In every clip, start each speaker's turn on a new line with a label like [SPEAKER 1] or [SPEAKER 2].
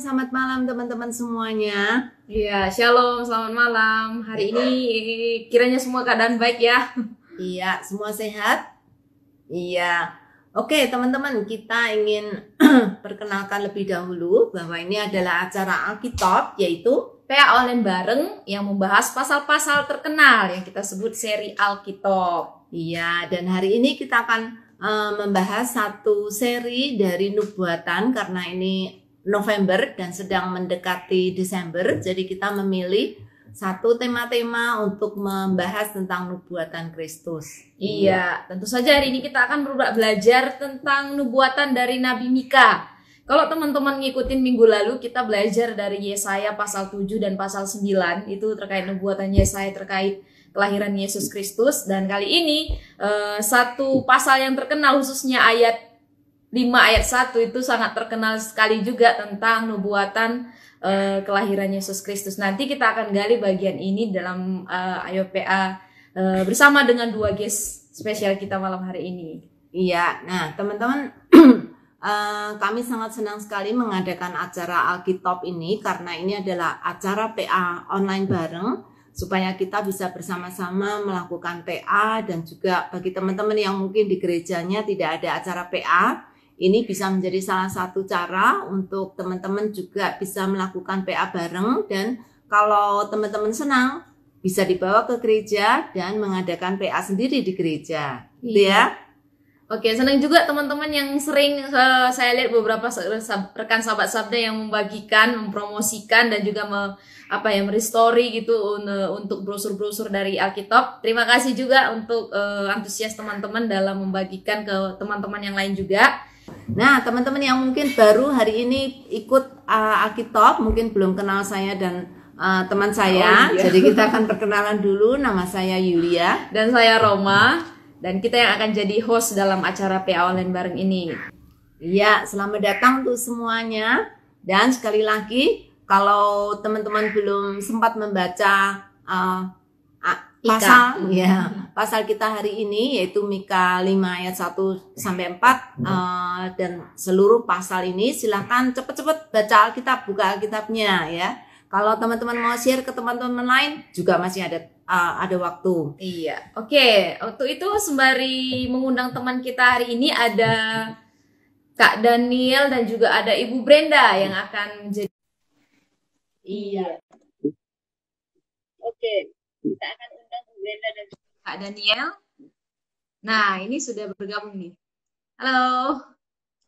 [SPEAKER 1] selamat malam teman-teman semuanya.
[SPEAKER 2] Iya, shalom, selamat malam. Hari ini kiranya semua keadaan baik ya.
[SPEAKER 1] Iya, semua sehat? Iya. Oke, teman-teman, kita ingin perkenalkan lebih dahulu bahwa ini adalah acara Alkitab, yaitu
[SPEAKER 2] PA Online Bareng yang membahas pasal-pasal terkenal yang kita sebut seri Alkitab.
[SPEAKER 1] Iya, dan hari ini kita akan membahas satu seri dari nubuatan karena ini November dan sedang mendekati Desember. Jadi kita memilih satu tema-tema untuk membahas tentang nubuatan Kristus.
[SPEAKER 2] Iya, tentu saja hari ini kita akan belajar tentang nubuatan dari Nabi Mika. Kalau teman-teman ngikutin minggu lalu, kita belajar dari Yesaya pasal 7 dan pasal 9. Itu terkait nubuatan Yesaya terkait kelahiran Yesus Kristus. Dan kali ini satu pasal yang terkenal, khususnya ayat 5 ayat 1 itu sangat terkenal sekali juga tentang nubuatan kelahiran Yesus Kristus. Nanti kita akan gali bagian ini dalam Ayo PA bersama dengan dua guest spesial kita malam hari ini.
[SPEAKER 1] Iya, nah teman-teman kami sangat senang sekali mengadakan acara Alkitab ini karena ini adalah acara PA online bareng supaya kita bisa bersama-sama melakukan PA, dan juga bagi teman-teman yang mungkin di gerejanya tidak ada acara PA, ini bisa menjadi salah satu cara untuk teman-teman juga bisa melakukan PA bareng. Dan kalau teman-teman senang, bisa dibawa ke gereja dan mengadakan PA sendiri di gereja. Gitu ya.
[SPEAKER 2] Oke, senang juga teman-teman yang sering saya lihat beberapa rekan sahabat sabda yang membagikan, mempromosikan dan juga merestory gitu untuk brosur-brosur dari Alkitab. Terima kasih juga untuk antusias teman-teman dalam membagikan ke teman-teman yang lain juga.
[SPEAKER 1] Nah, teman-teman yang mungkin baru hari ini ikut Alkitab, mungkin belum kenal saya dan teman saya.
[SPEAKER 2] Oh, iya.
[SPEAKER 1] Jadi kita akan perkenalan dulu. Nama saya Yulia
[SPEAKER 2] dan saya Roma, dan kita yang akan jadi host dalam acara PA Online bareng ini.
[SPEAKER 1] Iya, selamat datang untuk semuanya. Dan sekali lagi, kalau teman-teman belum sempat membaca pasal kita hari ini, yaitu Mika 5 ayat 1 sampai 4 dan seluruh pasal ini, silakan cepet-cepet baca Alkitab, buka Alkitabnya ya. Kalau teman-teman mau share ke teman-teman lain juga masih ada waktu.
[SPEAKER 2] Iya. Oke, waktu itu sembari mengundang teman kita hari ini ada Kak Daniel dan juga ada Ibu Brenda yang akan menjadi.
[SPEAKER 1] Iya. Oke, kita akan undang Bu Brenda dan
[SPEAKER 2] Kak Daniel. Nah, ini sudah bergabung nih. Halo.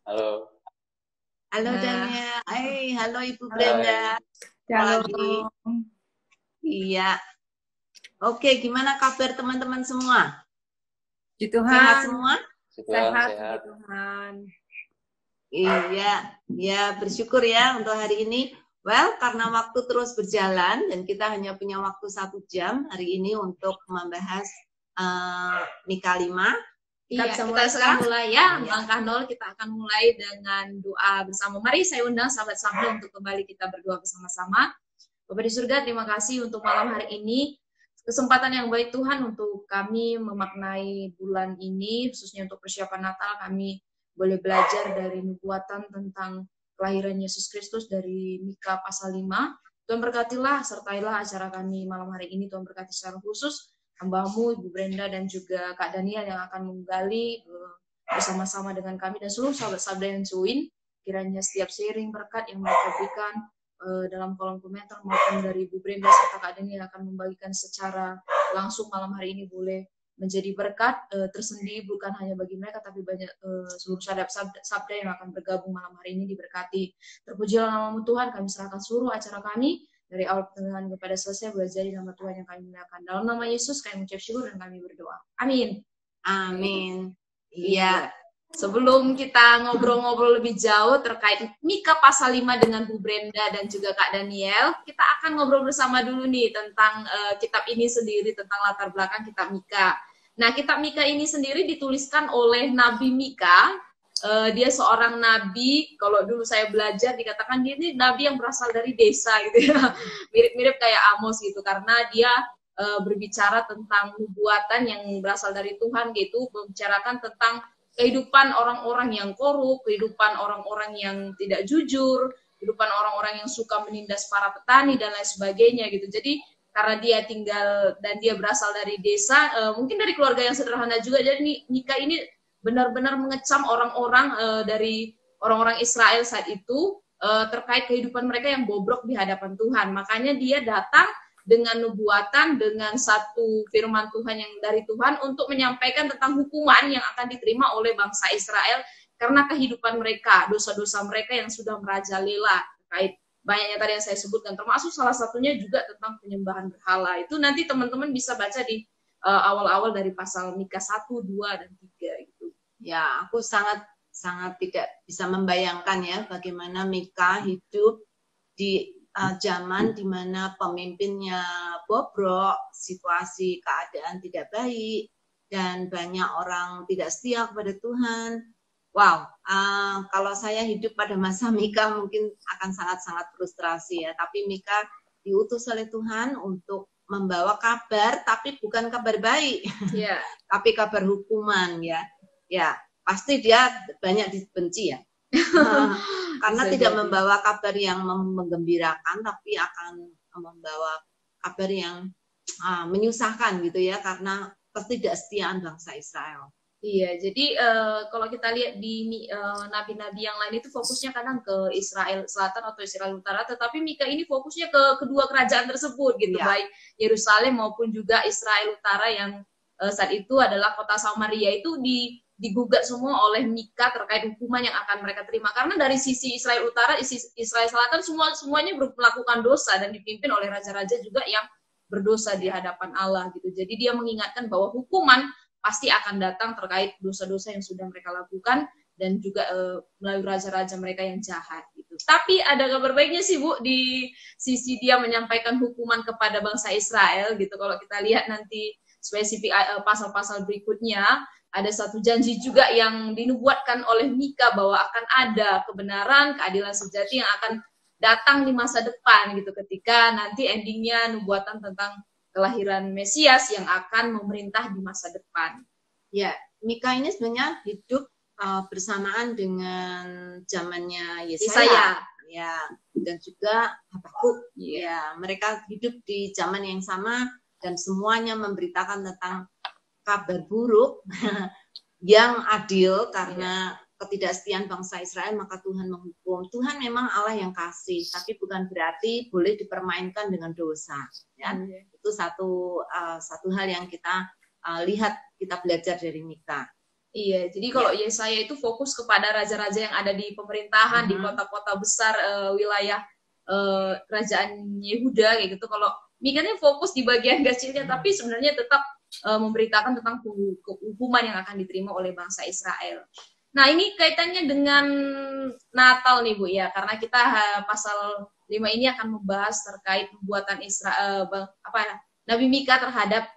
[SPEAKER 3] Halo.
[SPEAKER 1] Halo Daniel. Halo Ibu Brenda.
[SPEAKER 2] Halo.
[SPEAKER 1] Iya. Oke, gimana kabar teman-teman semua?
[SPEAKER 2] Puji Tuhan.
[SPEAKER 1] Sehat semua?
[SPEAKER 2] Sehat. Puji Tuhan.
[SPEAKER 1] Iya, ya bersyukur ya untuk hari ini. Well, karena waktu terus berjalan dan kita hanya punya waktu 1 jam hari ini untuk membahas Mika 5.
[SPEAKER 2] Kita sekarang mulai ya, langkah 0 kita akan mulai dengan doa bersama. Mari saya undang sahabat sabda untuk kembali kita berdoa bersama-sama. Bapa di surga, terima kasih untuk malam hari ini. Kesempatan yang baik Tuhan untuk kami memaknai bulan ini, khususnya untuk persiapan Natal, kami boleh belajar dari nubuatan tentang kelahiran Yesus Kristus dari Mika pasal 5. Tuhan berkatilah, sertailah acara kami malam hari ini. Tuhan berkati secara khusus hamba-Mu, Ibu Brenda dan juga Kak Daniel yang akan menggali bersama-sama dengan kami dan seluruh sahabat-sahabat yang join. Kiranya setiap sharing berkat yang mereka berikan dalam kolom komentar maupun dari Ibu Brenda serta Kak Daniel yang akan membagikan secara langsung malam hari ini boleh menjadi berkat tersendiri bukan hanya bagi mereka tapi banyak seluruh sabda yang akan bergabung malam hari ini diberkati. Terpujilah nama-Mu Tuhan, kami serahkan seluruh acara kami dari awal pertengahan kepada selesai boleh jadi nama Tuhan yang kami muliakan. Dalam nama Yesus kami mengucap syukur dan kami berdoa. Amin.
[SPEAKER 1] Amin. Iya.
[SPEAKER 2] Sebelum kita ngobrol-ngobrol lebih jauh terkait Mika pasal 5 dengan Bu Brenda dan juga Kak Daniel, kita akan ngobrol bersama dulu nih tentang kitab ini sendiri, tentang latar belakang kitab Mika. Nah, kitab Mika ini sendiri dituliskan oleh Nabi Mika. Dia seorang nabi, kalau dulu saya belajar dikatakan dia ini nabi yang berasal dari desa gitu ya. Mirip-mirip kayak Amos gitu, karena dia berbicara tentang nubuatan yang berasal dari Tuhan gitu, membicarakan tentang kehidupan orang-orang yang korup, kehidupan orang-orang yang tidak jujur, kehidupan orang-orang yang suka menindas para petani dan lain sebagainya gitu. Jadi karena dia tinggal dan dia berasal dari desa, mungkin dari keluarga yang sederhana juga, jadi Mika ini benar-benar mengecam orang-orang dari orang-orang Israel saat itu terkait kehidupan mereka yang bobrok di hadapan Tuhan. Makanya dia datang dengan nubuatan, dengan satu firman Tuhan yang dari Tuhan untuk menyampaikan tentang hukuman yang akan diterima oleh bangsa Israel karena kehidupan mereka, dosa-dosa mereka yang sudah merajalela terkait banyaknya tadi yang saya sebutkan, termasuk salah satunya juga tentang penyembahan berhala. Itu nanti teman-teman bisa baca di awal-awal dari pasal Mika 1, 2, dan 3 gitu.
[SPEAKER 1] Ya, aku sangat tidak bisa membayangkan ya bagaimana Mika hidup di zaman di mana pemimpinnya bobrok, situasi keadaan tidak baik, dan banyak orang tidak setia kepada Tuhan. Wow, kalau saya hidup pada masa Mika mungkin akan sangat-sangat frustrasi ya. Tapi Mika diutus oleh Tuhan untuk membawa kabar, tapi bukan kabar baik,
[SPEAKER 2] yeah.
[SPEAKER 1] tapi kabar hukuman ya. Ya, pasti dia banyak dibenci ya, karena tidak membawa kabar yang menggembirakan, tapi akan membawa kabar yang menyusahkan gitu ya, karena ketidaksetiaan bangsa Israel.
[SPEAKER 2] Iya, jadi kalau kita lihat di nabi-nabi yang lain itu fokusnya kadang ke Israel Selatan atau Israel Utara, tetapi Mika ini fokusnya ke kedua kerajaan tersebut gitu, ya. Baik Yerusalem maupun juga Israel Utara yang saat itu adalah kota Samaria itu digugat semua oleh Mika terkait hukuman yang akan mereka terima. Karena dari sisi Israel Utara, Israel Selatan semuanya melakukan dosa dan dipimpin oleh raja-raja juga yang berdosa di hadapan Allah gitu. Jadi dia mengingatkan bahwa hukuman pasti akan datang terkait dosa-dosa yang sudah mereka lakukan dan juga melalui raja-raja mereka yang jahat gitu. Tapi ada kabar baiknya sih Bu, di sisi dia menyampaikan hukuman kepada bangsa Israel gitu. Kalau kita lihat nanti spesifik pasal-pasal berikutnya, ada satu janji juga yang dinubuatkan oleh Mika bahwa akan ada kebenaran, keadilan sejati yang akan datang di masa depan gitu, ketika nanti endingnya nubuatan tentang kelahiran Mesias yang akan memerintah di masa depan.
[SPEAKER 1] Ya, Mika ini sebenarnya hidup bersamaan dengan zamannya Yesaya. Ya, dan juga Habakuk. Ya, mereka hidup di zaman yang sama dan semuanya memberitakan tentang kabar buruk yang adil karena ketidaksetiaan bangsa Israel, maka Tuhan menghukum. Tuhan memang Allah yang kasih, tapi bukan berarti boleh dipermainkan dengan dosa. Ya, itu satu hal yang kita lihat, kita belajar dari Mika.
[SPEAKER 2] Iya, jadi kalau Yesaya itu fokus kepada raja-raja yang ada di pemerintahan, di kota-kota besar wilayah kerajaan Yehuda kayak gitu. Kalau Mika ini fokus di bagian kecilnya, tapi sebenarnya tetap memberitakan tentang hukuman yang akan diterima oleh bangsa Israel. Nah, ini kaitannya dengan Natal nih Bu ya, karena kita pasal 5 ini akan membahas terkait pembuatan Israel Nabi Mika terhadap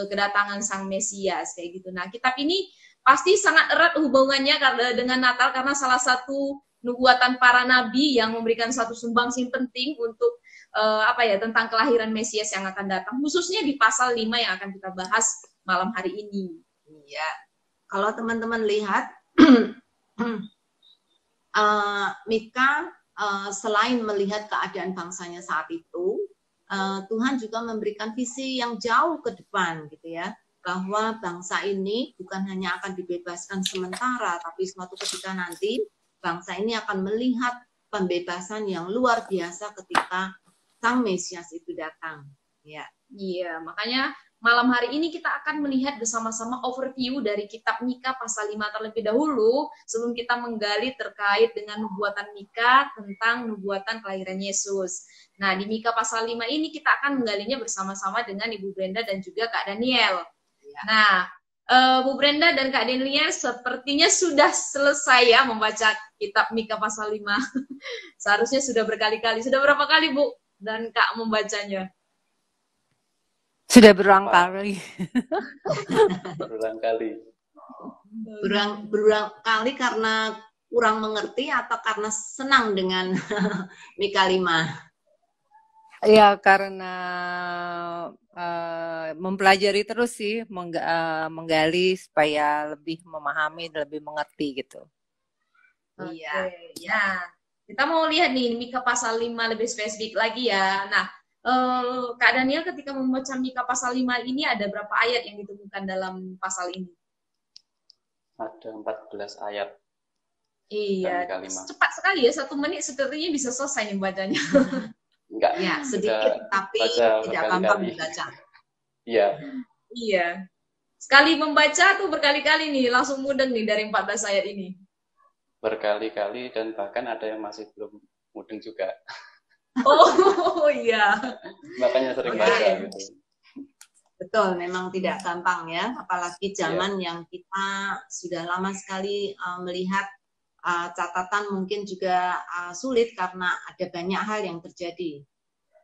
[SPEAKER 2] kedatangan Sang Mesias kayak gitu. Nah, kitab ini pasti sangat erat hubungannya dengan Natal karena salah satu nubuatan para nabi yang memberikan satu sumbangsih penting untuk tentang kelahiran Mesias yang akan datang, khususnya di pasal 5 yang akan kita bahas malam hari ini.
[SPEAKER 1] Iya. Kalau teman-teman lihat Mika selain melihat keadaan bangsanya saat itu, Tuhan juga memberikan visi yang jauh ke depan gitu ya, bahwa bangsa ini bukan hanya akan dibebaskan sementara, tapi suatu ketika nanti bangsa ini akan melihat pembebasan yang luar biasa ketika Sang Mesias itu datang. Ya.
[SPEAKER 2] Iya, makanya malam hari ini kita akan melihat bersama-sama overview dari kitab Mika pasal 5 terlebih dahulu sebelum kita menggali terkait dengan nubuatan Mika tentang nubuatan kelahiran Yesus. Nah, di Mika pasal 5 ini kita akan menggalinya bersama-sama dengan Ibu Brenda dan juga Kak Daniel. Ya. Nah, Bu Brenda dan Kak Daniel sepertinya sudah selesai ya membaca kitab Mika pasal 5. Seharusnya sudah berkali-kali. Sudah berapa kali Bu dan Kak membacanya?
[SPEAKER 3] Sudah berulang kali.
[SPEAKER 1] Berulang kali karena kurang mengerti atau karena senang dengan Mika 5?
[SPEAKER 3] Ya, karena mempelajari terus sih, menggali supaya lebih memahami, lebih mengerti gitu.
[SPEAKER 2] Iya. Ya. kita mau lihat nih Mika pasal 5 lebih spesifik lagi ya. Nah, Kak Daniel ketika membaca Mika pasal 5 ini ada berapa ayat yang ditemukan dalam pasal ini?
[SPEAKER 4] Ada 14 ayat.
[SPEAKER 2] Iya, cepat sekali ya, 1 menit sepertinya bisa selesai nih bacanya.
[SPEAKER 4] Enggak.
[SPEAKER 1] Ya, sedikit tapi tidak gampang dibaca.
[SPEAKER 4] Iya.
[SPEAKER 2] Iya. Sekali membaca tuh berkali-kali nih, langsung mudeng nih dari 14 ayat ini.
[SPEAKER 4] Berkali-kali dan bahkan ada yang masih belum mudeng juga.
[SPEAKER 2] Oh iya.
[SPEAKER 4] Makanya sering baca gitu.
[SPEAKER 1] Betul, memang tidak gampang ya, apalagi zaman yang kita sudah lama sekali melihat catatan mungkin juga sulit karena ada banyak hal yang terjadi.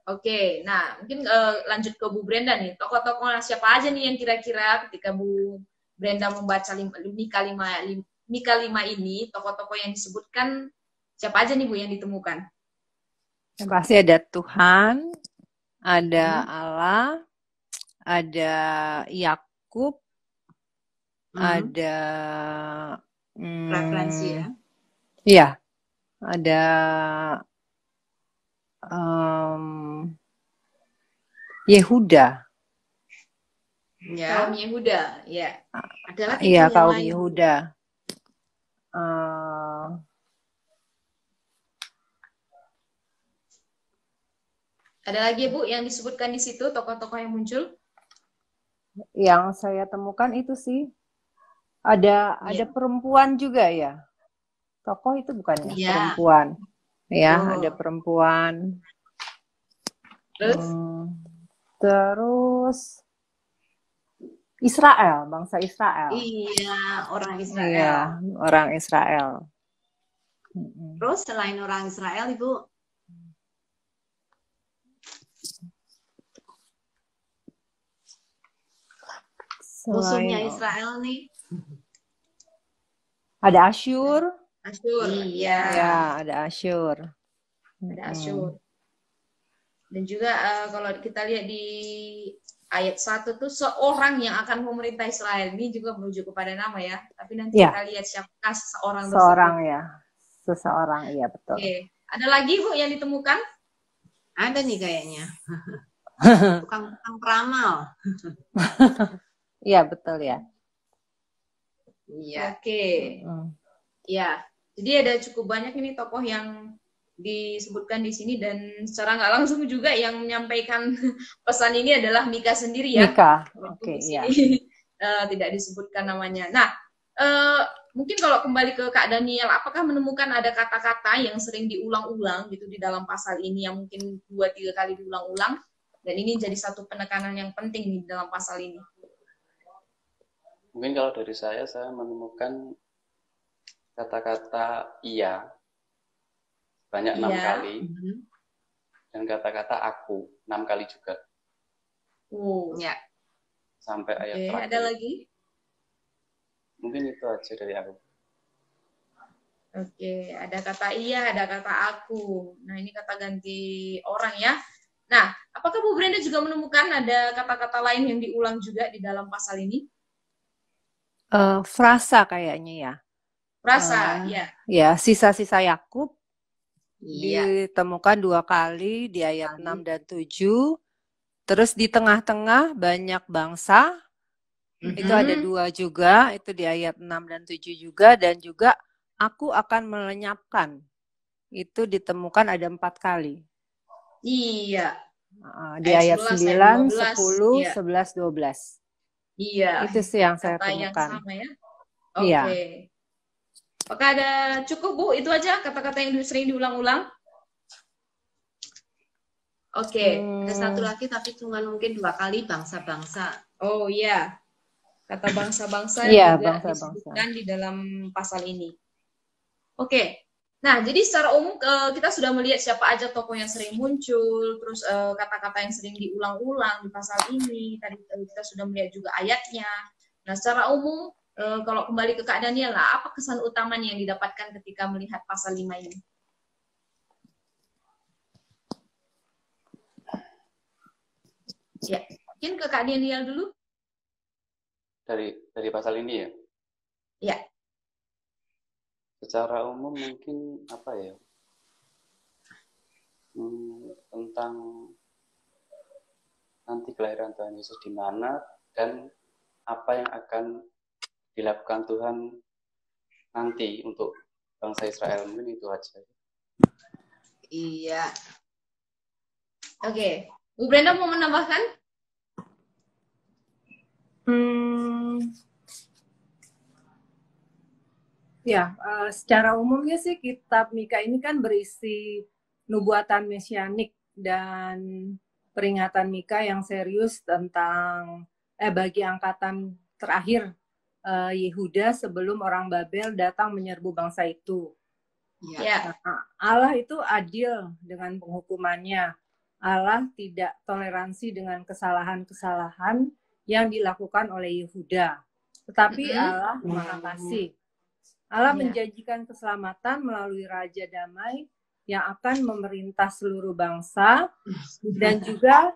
[SPEAKER 2] Oke, nah mungkin lanjut ke Bu Brenda nih. Tokoh-tokoh siapa aja nih yang kira-kira ketika Bu Brenda membaca Mika 5 ini, tokoh-tokoh yang disebutkan siapa aja nih Bu yang ditemukan?
[SPEAKER 3] Yang pasti ada Tuhan, ada Allah, ada Yakub, ada
[SPEAKER 1] referensi ya.
[SPEAKER 3] Iya, ada Yehuda.
[SPEAKER 2] Ya. Kaum Yehuda, ya. Ada lagi
[SPEAKER 3] iya,
[SPEAKER 2] yang
[SPEAKER 3] kaum
[SPEAKER 2] lain.
[SPEAKER 3] Yehuda.
[SPEAKER 2] Ada lagi Bu yang disebutkan di situ tokoh-tokoh yang muncul?
[SPEAKER 3] Yang saya temukan itu sih ada perempuan juga ya. Tokoh itu bukan ya, perempuan. Ya, ada perempuan. Terus Israel, bangsa Israel.
[SPEAKER 1] Iya, orang Israel.
[SPEAKER 3] Iya, orang Israel.
[SPEAKER 1] Terus selain orang Israel, Ibu? Musuhnya Israel nih.
[SPEAKER 3] Ada Asyur.
[SPEAKER 1] Iya.
[SPEAKER 3] Ya, ada Asyur.
[SPEAKER 2] Ada Asyur. Dan juga kalau kita lihat di ayat 1 tuh seorang yang akan memerintah Israel. Ini juga merujuk kepada nama ya. Tapi nanti kita lihat siapakah seseorang tersebut.
[SPEAKER 3] Seorang ya. Seseorang, iya betul.
[SPEAKER 2] Oke. Ada lagi Bu yang ditemukan?
[SPEAKER 1] Ada nih kayaknya. Tukang peramal.
[SPEAKER 3] Iya, betul ya.
[SPEAKER 2] Iya. Oke. Ya. Jadi ada cukup banyak ini tokoh yang disebutkan di sini dan secara nggak langsung juga yang menyampaikan pesan ini adalah Mika sendiri ya.
[SPEAKER 3] Mika. Oke, iya.
[SPEAKER 2] Tidak disebutkan namanya. Nah, mungkin kalau kembali ke Kak Daniel, apakah menemukan ada kata-kata yang sering diulang-ulang gitu di dalam pasal ini yang mungkin 2-3 kali diulang-ulang dan ini jadi satu penekanan yang penting di dalam pasal ini?
[SPEAKER 4] Mungkin kalau dari saya menemukan kata-kata iya banyak 6 kali dan kata-kata aku 6 kali juga.
[SPEAKER 2] Ya.
[SPEAKER 4] Sampai ayat terakhir.
[SPEAKER 2] Ada lagi?
[SPEAKER 4] Mungkin itu aja dari aku.
[SPEAKER 2] Oke, ada kata iya, ada kata aku. Nah, ini kata ganti orang ya. Nah, apakah Bu Brenda juga menemukan ada kata-kata lain yang diulang juga di dalam pasal ini?
[SPEAKER 3] Frasa kayaknya ya.
[SPEAKER 2] Frasa, ya.
[SPEAKER 3] Ya, sisa-sisa Yakub ditemukan 2 kali di ayat 6 dan 7. Terus di tengah-tengah banyak bangsa. Itu ada 2 juga, itu di ayat 6 dan 7 juga, dan juga aku akan melenyapkan. Itu ditemukan ada 4 kali.
[SPEAKER 2] Iya.
[SPEAKER 3] Di ayat 9, 10, 11, 12.
[SPEAKER 2] Iya.
[SPEAKER 3] Itu sih yang saya
[SPEAKER 2] kata
[SPEAKER 3] temukan.
[SPEAKER 2] Yang sama ya. Oke.
[SPEAKER 3] Iya.
[SPEAKER 2] Apakah ada cukup Bu? Itu aja kata-kata yang sering diulang-ulang? Oke.
[SPEAKER 1] Ada satu lagi tapi cuma mungkin 2 kali bangsa-bangsa.
[SPEAKER 2] Oh iya. Kata bangsa-bangsa yang juga disebutkan di dalam pasal ini. Oke. Nah, jadi secara umum kita sudah melihat siapa aja tokoh yang sering muncul, terus kata-kata yang sering diulang-ulang di pasal ini. Tadi kita sudah melihat juga ayatnya. Nah, secara umum kalau kembali ke Kak Daniel, apa kesan utamanya yang didapatkan ketika melihat pasal 5 ini? Ya, mungkin ke Kak Daniel dulu.
[SPEAKER 4] Dari pasal ini ya?
[SPEAKER 2] Ya.
[SPEAKER 4] Secara umum mungkin apa ya? tentang nanti kelahiran Tuhan Yesus di mana dan apa yang akan dilakukan Tuhan nanti untuk bangsa Israel. Mungkin itu aja.
[SPEAKER 1] Iya.
[SPEAKER 2] Oke, Bu Brenda mau menambahkan?
[SPEAKER 3] Ya, secara umumnya sih kitab Mika ini kan berisi nubuatan mesianik dan peringatan Mika yang serius tentang bagi angkatan terakhir Yehuda sebelum orang Babel datang menyerbu bangsa itu.
[SPEAKER 2] Ya.
[SPEAKER 3] Nah, Allah itu adil dengan penghukumannya. Allah tidak toleransi dengan kesalahan-kesalahan yang dilakukan oleh Yehuda. Tetapi Allah Maha Kasih. Allah menjanjikan keselamatan melalui Raja Damai yang akan memerintah seluruh bangsa, dan juga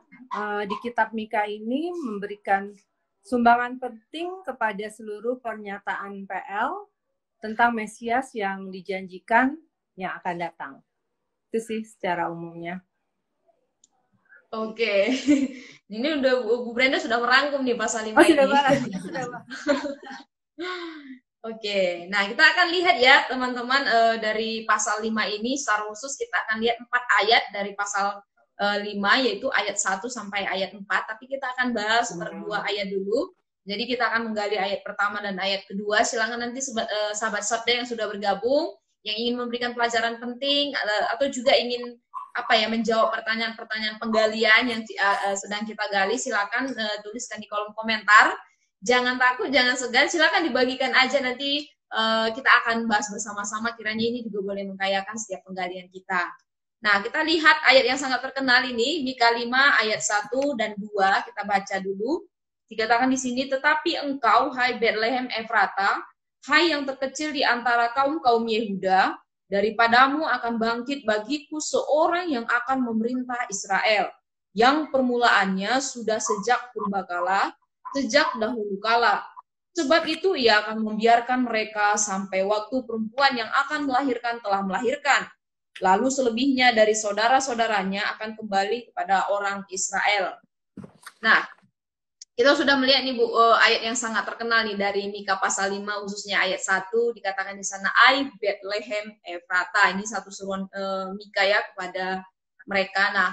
[SPEAKER 3] di kitab Mika ini memberikan sumbangan penting kepada seluruh pernyataan PL tentang Mesias yang dijanjikan yang akan datang. Itu sih secara umumnya.
[SPEAKER 2] Oke. Ini udah Bu Brenda sudah merangkum nih pasal 5
[SPEAKER 3] ini.
[SPEAKER 2] Sudah. Oke, nah kita akan lihat ya teman-teman dari pasal 5 ini secara khusus kita akan lihat 4 ayat dari pasal 5 yaitu ayat 1 sampai ayat 4, tapi kita akan bahas berdua ayat dulu. Jadi kita akan menggali ayat pertama dan ayat kedua. Silakan nanti sahabat sabda yang sudah bergabung yang ingin memberikan pelajaran penting atau juga ingin menjawab pertanyaan-pertanyaan penggalian yang sedang kita gali, silakan tuliskan di kolom komentar. Jangan takut, jangan segan, silakan dibagikan aja, nanti kita akan bahas bersama-sama, kiranya ini juga boleh mengkayakan setiap penggalian kita. Nah, kita lihat ayat yang sangat terkenal ini, Mika 5 ayat 1 dan 2, kita baca dulu. Dikatakan di sini, tetapi engkau, hai Bethlehem Efrata, hai yang terkecil di antara kaum-kaum Yehuda, daripadamu akan bangkit bagiku seorang yang akan memerintah Israel, yang permulaannya sudah sejak purbakala, sejak dahulu kala. Sebab itu ia akan membiarkan mereka sampai waktu perempuan yang akan melahirkan telah melahirkan. Lalu selebihnya dari saudara-saudaranya akan kembali kepada orang Israel. Nah, kita sudah melihat nih Bu, ayat yang sangat terkenal nih dari Mika pasal 5 khususnya ayat 1, dikatakan di sana ai Bethlehem Efrata. Ini satu seruan Mika ya kepada mereka. Nah,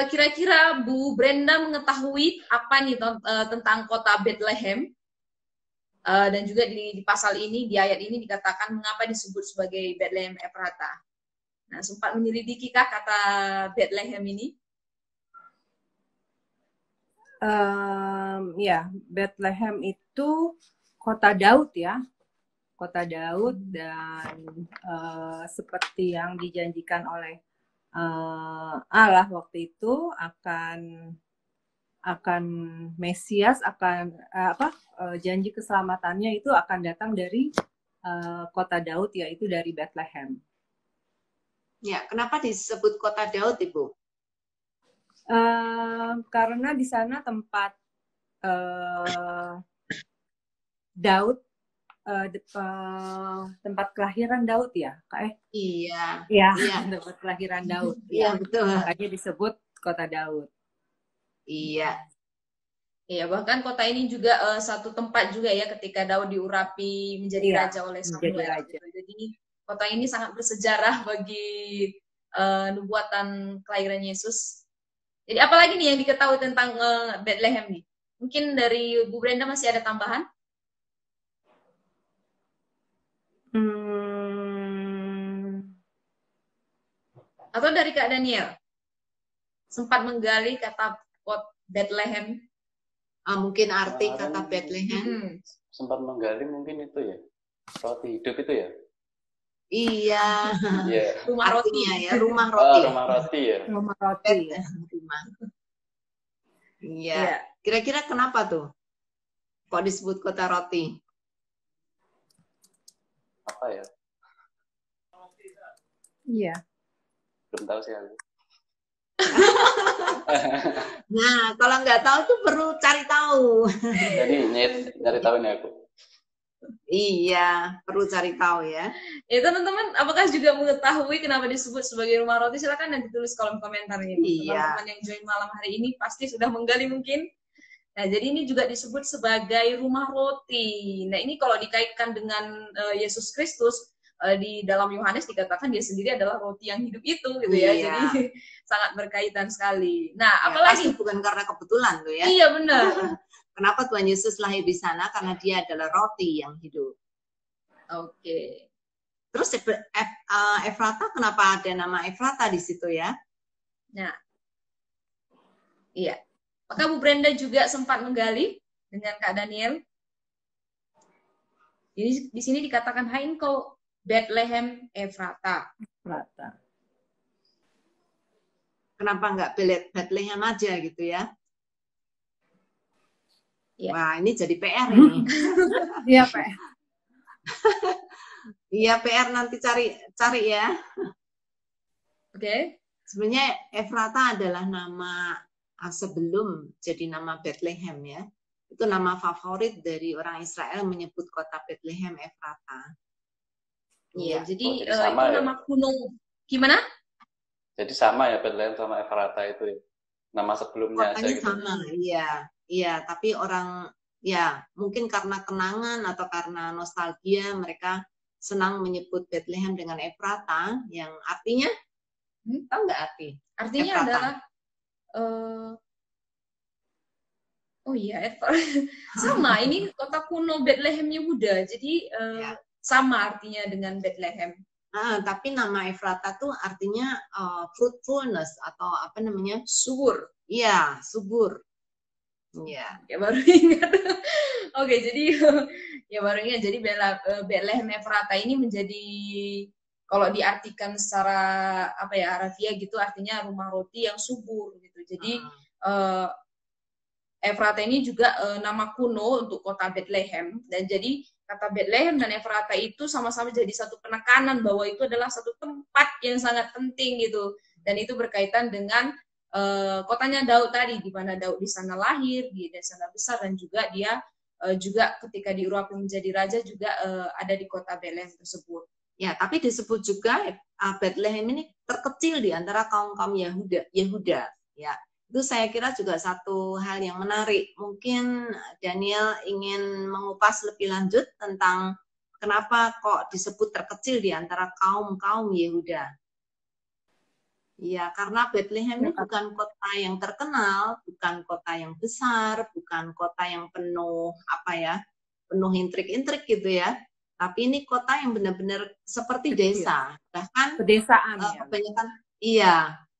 [SPEAKER 2] kira-kira Bu Brenda mengetahui apa nih tentang kota Bethlehem? Dan juga di pasal ini, di ayat ini dikatakan mengapa disebut sebagai Bethlehem Efrata. Nah, sempat menyelidiki kah kata Bethlehem ini?
[SPEAKER 3] Ya, Bethlehem itu kota Daud ya. Kota Daud, dan seperti yang dijanjikan oleh Allah waktu itu akan Mesias, akan janji keselamatannya itu akan datang dari kota Daud, yaitu dari Bethlehem.
[SPEAKER 1] Ya, kenapa disebut kota Daud, Ibu?
[SPEAKER 3] Karena di sana tempat Daud, tempat kelahiran Daud ya, Kak?
[SPEAKER 1] Iya.
[SPEAKER 3] Iya. Tempat kelahiran Daud.
[SPEAKER 1] Iya, betul.
[SPEAKER 3] Makanya disebut kota Daud.
[SPEAKER 1] Iya.
[SPEAKER 2] Iya, bahkan kota ini juga satu tempat juga ya ketika Daud diurapi menjadi raja oleh Samuel. Jadi kota ini sangat bersejarah bagi nubuatan kelahiran Yesus. Jadi apalagi nih yang diketahui tentang Bethlehem nih? Mungkin dari Bu Brenda masih ada tambahan? Atau dari Kak Daniel? Sempat menggali kata Bethlehem?
[SPEAKER 1] Mungkin arti kata Bethlehem.
[SPEAKER 4] Sempat menggali mungkin itu ya. Roti hidup itu ya?
[SPEAKER 1] Iya.
[SPEAKER 2] Rumah rotinya ya.
[SPEAKER 1] Rumah roti.
[SPEAKER 4] Rumah roti ya.
[SPEAKER 3] Rumah roti ya.
[SPEAKER 1] Iya. Kira-kira kenapa tuh? Kok disebut kota roti?
[SPEAKER 4] Apa ya?
[SPEAKER 3] Iya.
[SPEAKER 4] Belum tahu sih aku.
[SPEAKER 1] Nah, kalau nggak tahu tuh perlu cari tahu.
[SPEAKER 4] Jadi cari tahu nih aku.
[SPEAKER 1] Iya, perlu cari tahu ya.
[SPEAKER 2] Ya teman-teman, apakah juga mengetahui kenapa disebut sebagai rumah roti? Silakan nanti tulis kolom komentarnya.
[SPEAKER 1] Iya.
[SPEAKER 2] Teman-teman yang join malam hari ini pasti sudah menggali mungkin. Nah, jadi ini juga disebut sebagai rumah roti. Nah, ini kalau dikaitkan dengan Yesus Kristus, di dalam Yohanes dikatakan dia sendiri adalah roti yang hidup itu, gitu ya.
[SPEAKER 1] Iya.
[SPEAKER 2] Jadi sangat berkaitan sekali. Nah,
[SPEAKER 1] Ya,
[SPEAKER 2] apalagi?
[SPEAKER 1] pasti bukan karena kebetulan tuh ya.
[SPEAKER 2] Iya, benar.
[SPEAKER 1] Kenapa Tuhan Yesus lahir di sana? Karena dia adalah roti yang hidup.
[SPEAKER 2] Oke.
[SPEAKER 1] Terus Efrata, kenapa ada nama Efrata di situ ya?
[SPEAKER 2] Nah, iya. Apakah Bu Brenda juga sempat menggali dengan Kak Daniel? Jadi di sini dikatakan, hai engkau Bethlehem Efrata.
[SPEAKER 3] Efrata.
[SPEAKER 1] Kenapa nggak Bethlehem aja gitu ya?
[SPEAKER 2] Ya.
[SPEAKER 1] Wah, ini jadi PR ini.
[SPEAKER 3] Iya, Pak.
[SPEAKER 1] Iya, PR nanti cari ya.
[SPEAKER 2] Oke.
[SPEAKER 1] Sebenarnya Efrata adalah nama sebelum jadi nama Bethlehem ya. Itu nama favorit dari orang Israel menyebut kota Bethlehem Efrata.
[SPEAKER 2] Iya, jadi
[SPEAKER 4] jadi sama
[SPEAKER 2] itu
[SPEAKER 4] ya?
[SPEAKER 2] nama kuno. Gimana?
[SPEAKER 4] Jadi sama ya Bethlehem sama Efrata itu ya? Nama sebelumnya
[SPEAKER 1] Kotanya
[SPEAKER 4] aja gitu.
[SPEAKER 1] sama, iya. Tapi orang ya mungkin karena kenangan atau karena nostalgia mereka senang menyebut Bethlehem dengan Efrata yang artinya tahu nggak arti?
[SPEAKER 2] Artinya
[SPEAKER 1] Efrata
[SPEAKER 2] adalah oh iya, sama. Ini kota kuno Bethlehem Yehuda. Jadi
[SPEAKER 1] Ya.
[SPEAKER 2] sama artinya dengan Bethlehem.
[SPEAKER 1] Tapi nama Efrata tuh artinya fruitfulness atau apa namanya?
[SPEAKER 2] Subur.
[SPEAKER 1] Iya, subur. Iya.
[SPEAKER 2] Ya baru ingat. Oke, jadi ya baru ingat. Jadi Bethlehem Efrata ini menjadi, kalau diartikan secara apa ya, harafiah gitu, artinya rumah roti yang subur gitu. Jadi Efrata ini juga nama kuno untuk kota Bethlehem, dan jadi kata Bethlehem dan Efrata itu sama-sama jadi satu penekanan bahwa itu adalah satu tempat yang sangat penting gitu, dan itu berkaitan dengan kotanya Daud tadi, di mana Daud di sana lahir, di sana besar, dan juga dia juga ketika diurapi menjadi raja juga ada di kota Bethlehem tersebut.
[SPEAKER 1] Ya, tapi disebut juga Bethlehem ini terkecil di antara kaum-kaum Yehuda, ya. Itu saya kira juga satu hal yang menarik. Mungkin Daniel ingin mengupas lebih lanjut tentang kenapa kok disebut terkecil di antara kaum-kaum Yehuda. Ya, karena Bethlehem ini bukan kota yang terkenal, bukan kota yang besar, bukan kota yang penuh penuh intrik-intrik gitu ya. Tapi ini kota yang benar-benar seperti desa. Bahkan
[SPEAKER 3] pedesaan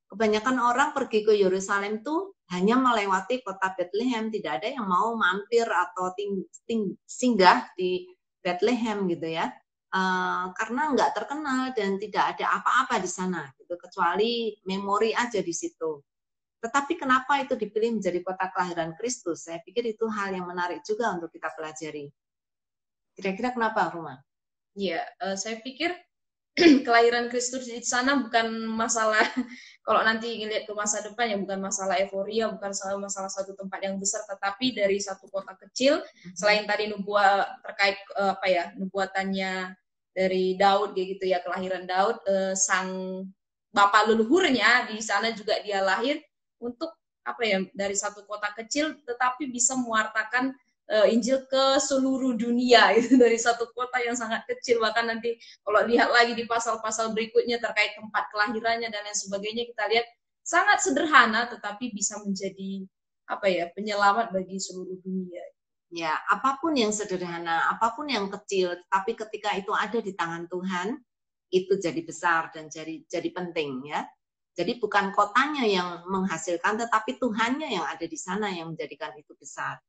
[SPEAKER 1] kebanyakan orang pergi ke Yerusalem tuh hanya melewati kota Bethlehem, tidak ada yang mau mampir atau singgah di Bethlehem gitu ya, karena nggak terkenal dan tidak ada apa-apa di sana gitu, kecuali memori aja di situ. Tetapi kenapa itu dipilih menjadi kota kelahiran Kristus? Saya pikir itu hal yang menarik juga untuk kita pelajari. Kira-kira kenapa, Ruma?
[SPEAKER 2] Ya, saya pikir kelahiran Kristus di sana bukan masalah, kalau nanti ngelihat ke masa depan ya, bukan masalah euforia, bukan masalah satu tempat yang besar, tetapi dari satu kota kecil. Selain tadi nubuat terkait nubuatannya dari Daud gitu ya, kelahiran Daud, sang bapak leluhurnya di sana juga dia lahir untuk dari satu kota kecil tetapi bisa mewartakan Injil ke seluruh dunia gitu, dari satu kota yang sangat kecil. Bahkan nanti kalau lihat lagi di pasal-pasal berikutnya terkait tempat kelahirannya dan lain sebagainya, kita lihat sangat sederhana tetapi bisa menjadi penyelamat bagi seluruh dunia.
[SPEAKER 1] Ya, apapun yang sederhana, apapun yang kecil, tapi ketika itu ada di tangan Tuhan, itu jadi besar dan jadi penting ya. Jadi bukan kotanya yang menghasilkan, tetapi Tuhannya yang ada di sana yang menjadikan itu besar.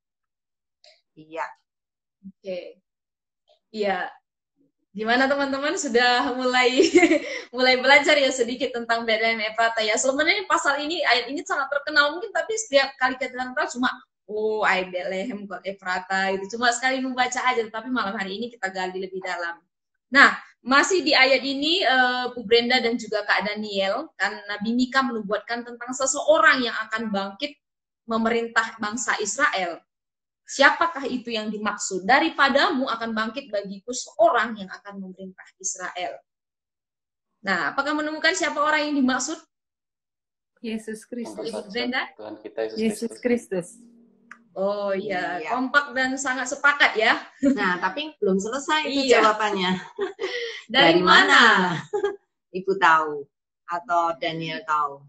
[SPEAKER 1] Iya.
[SPEAKER 2] Oke. Iya. Gimana teman-teman, sudah mulai belajar ya sedikit tentang Bethlehem Efrata ya. Sebenarnya pasal ini, ayat ini sangat terkenal mungkin, tapi setiap kali kita dengar cuma ayat Bethlehem kok Efrata itu cuma sekali membaca aja, tapi malam hari ini kita gali lebih dalam. Nah, masih di ayat ini Bu Brenda dan juga Kak Daniel, kan Nabi Mika menubuatkan tentang seseorang yang akan bangkit memerintah bangsa Israel. Siapakah itu yang dimaksud? Daripadamu akan bangkit bagiku seorang yang akan memerintah Israel. Nah, apakah menemukan siapa orang yang dimaksud?
[SPEAKER 3] Yesus
[SPEAKER 4] Tentu
[SPEAKER 3] Kristus.
[SPEAKER 2] Ibu
[SPEAKER 4] saja
[SPEAKER 2] Brenda?
[SPEAKER 4] Tuhan kita Yesus
[SPEAKER 3] Yesus
[SPEAKER 4] Kristus.
[SPEAKER 3] Kristus.
[SPEAKER 2] Oh iya,
[SPEAKER 1] Iya.
[SPEAKER 2] kompak dan sangat sepakat ya.
[SPEAKER 1] Nah, tapi belum selesai itu
[SPEAKER 2] Iya.
[SPEAKER 1] jawabannya.
[SPEAKER 2] Dari mana?
[SPEAKER 1] Ibu tahu atau Daniel tahu?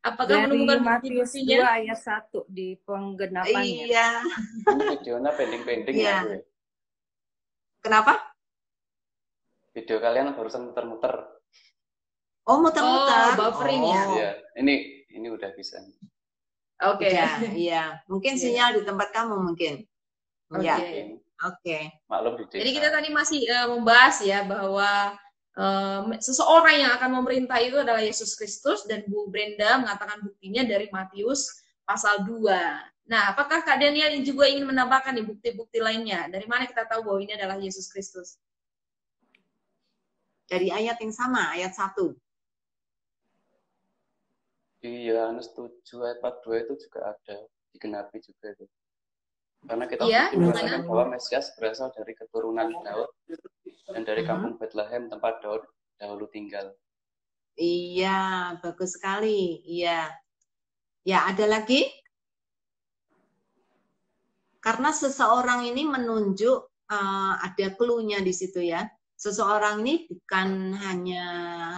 [SPEAKER 2] Apakah
[SPEAKER 3] Dari
[SPEAKER 2] menemukan
[SPEAKER 3] Matius
[SPEAKER 2] bukti-buktinya?
[SPEAKER 3] 2 ayat 1 di penggenapannya.
[SPEAKER 1] Iya.
[SPEAKER 4] Ini videonya pending-pending
[SPEAKER 1] Iya.
[SPEAKER 4] ya, Bu.
[SPEAKER 1] Kenapa?
[SPEAKER 4] Video kalian barusan muter-muter.
[SPEAKER 1] Oh, muter-muter.
[SPEAKER 2] Oh, buffering ya?
[SPEAKER 4] Iya, ini udah bisa.
[SPEAKER 2] Oke.
[SPEAKER 1] Udah, iya. Mungkin
[SPEAKER 2] Iya.
[SPEAKER 1] sinyal di tempat kamu mungkin.
[SPEAKER 2] Oke.
[SPEAKER 1] Iya.
[SPEAKER 4] Mungkin.
[SPEAKER 1] Oke.
[SPEAKER 4] Maklum di desa.
[SPEAKER 2] Jadi kita tadi masih membahas ya bahwa seseorang yang akan memerintah itu adalah Yesus Kristus, dan Bu Brenda mengatakan buktinya dari Matius pasal 2. Nah, apakah Kak Daniel juga ingin menambahkan nih bukti-bukti lainnya? Dari mana kita tahu bahwa ini adalah Yesus Kristus?
[SPEAKER 1] Dari ayat yang sama, ayat 1.
[SPEAKER 4] Di Yohanes 7 ayat 42 itu juga ada, digenapi juga itu. Karena kita
[SPEAKER 2] Iya,
[SPEAKER 4] merasakan
[SPEAKER 2] gimana?
[SPEAKER 4] bahwa Mesias berasal dari keturunan Daud dan dari kampung Bethlehem tempat Daud dahulu tinggal.
[SPEAKER 1] Iya, bagus sekali. Iya. Ya, ada lagi? Karena seseorang ini menunjuk ada clue-nya di situ ya. Seseorang ini bukan hanya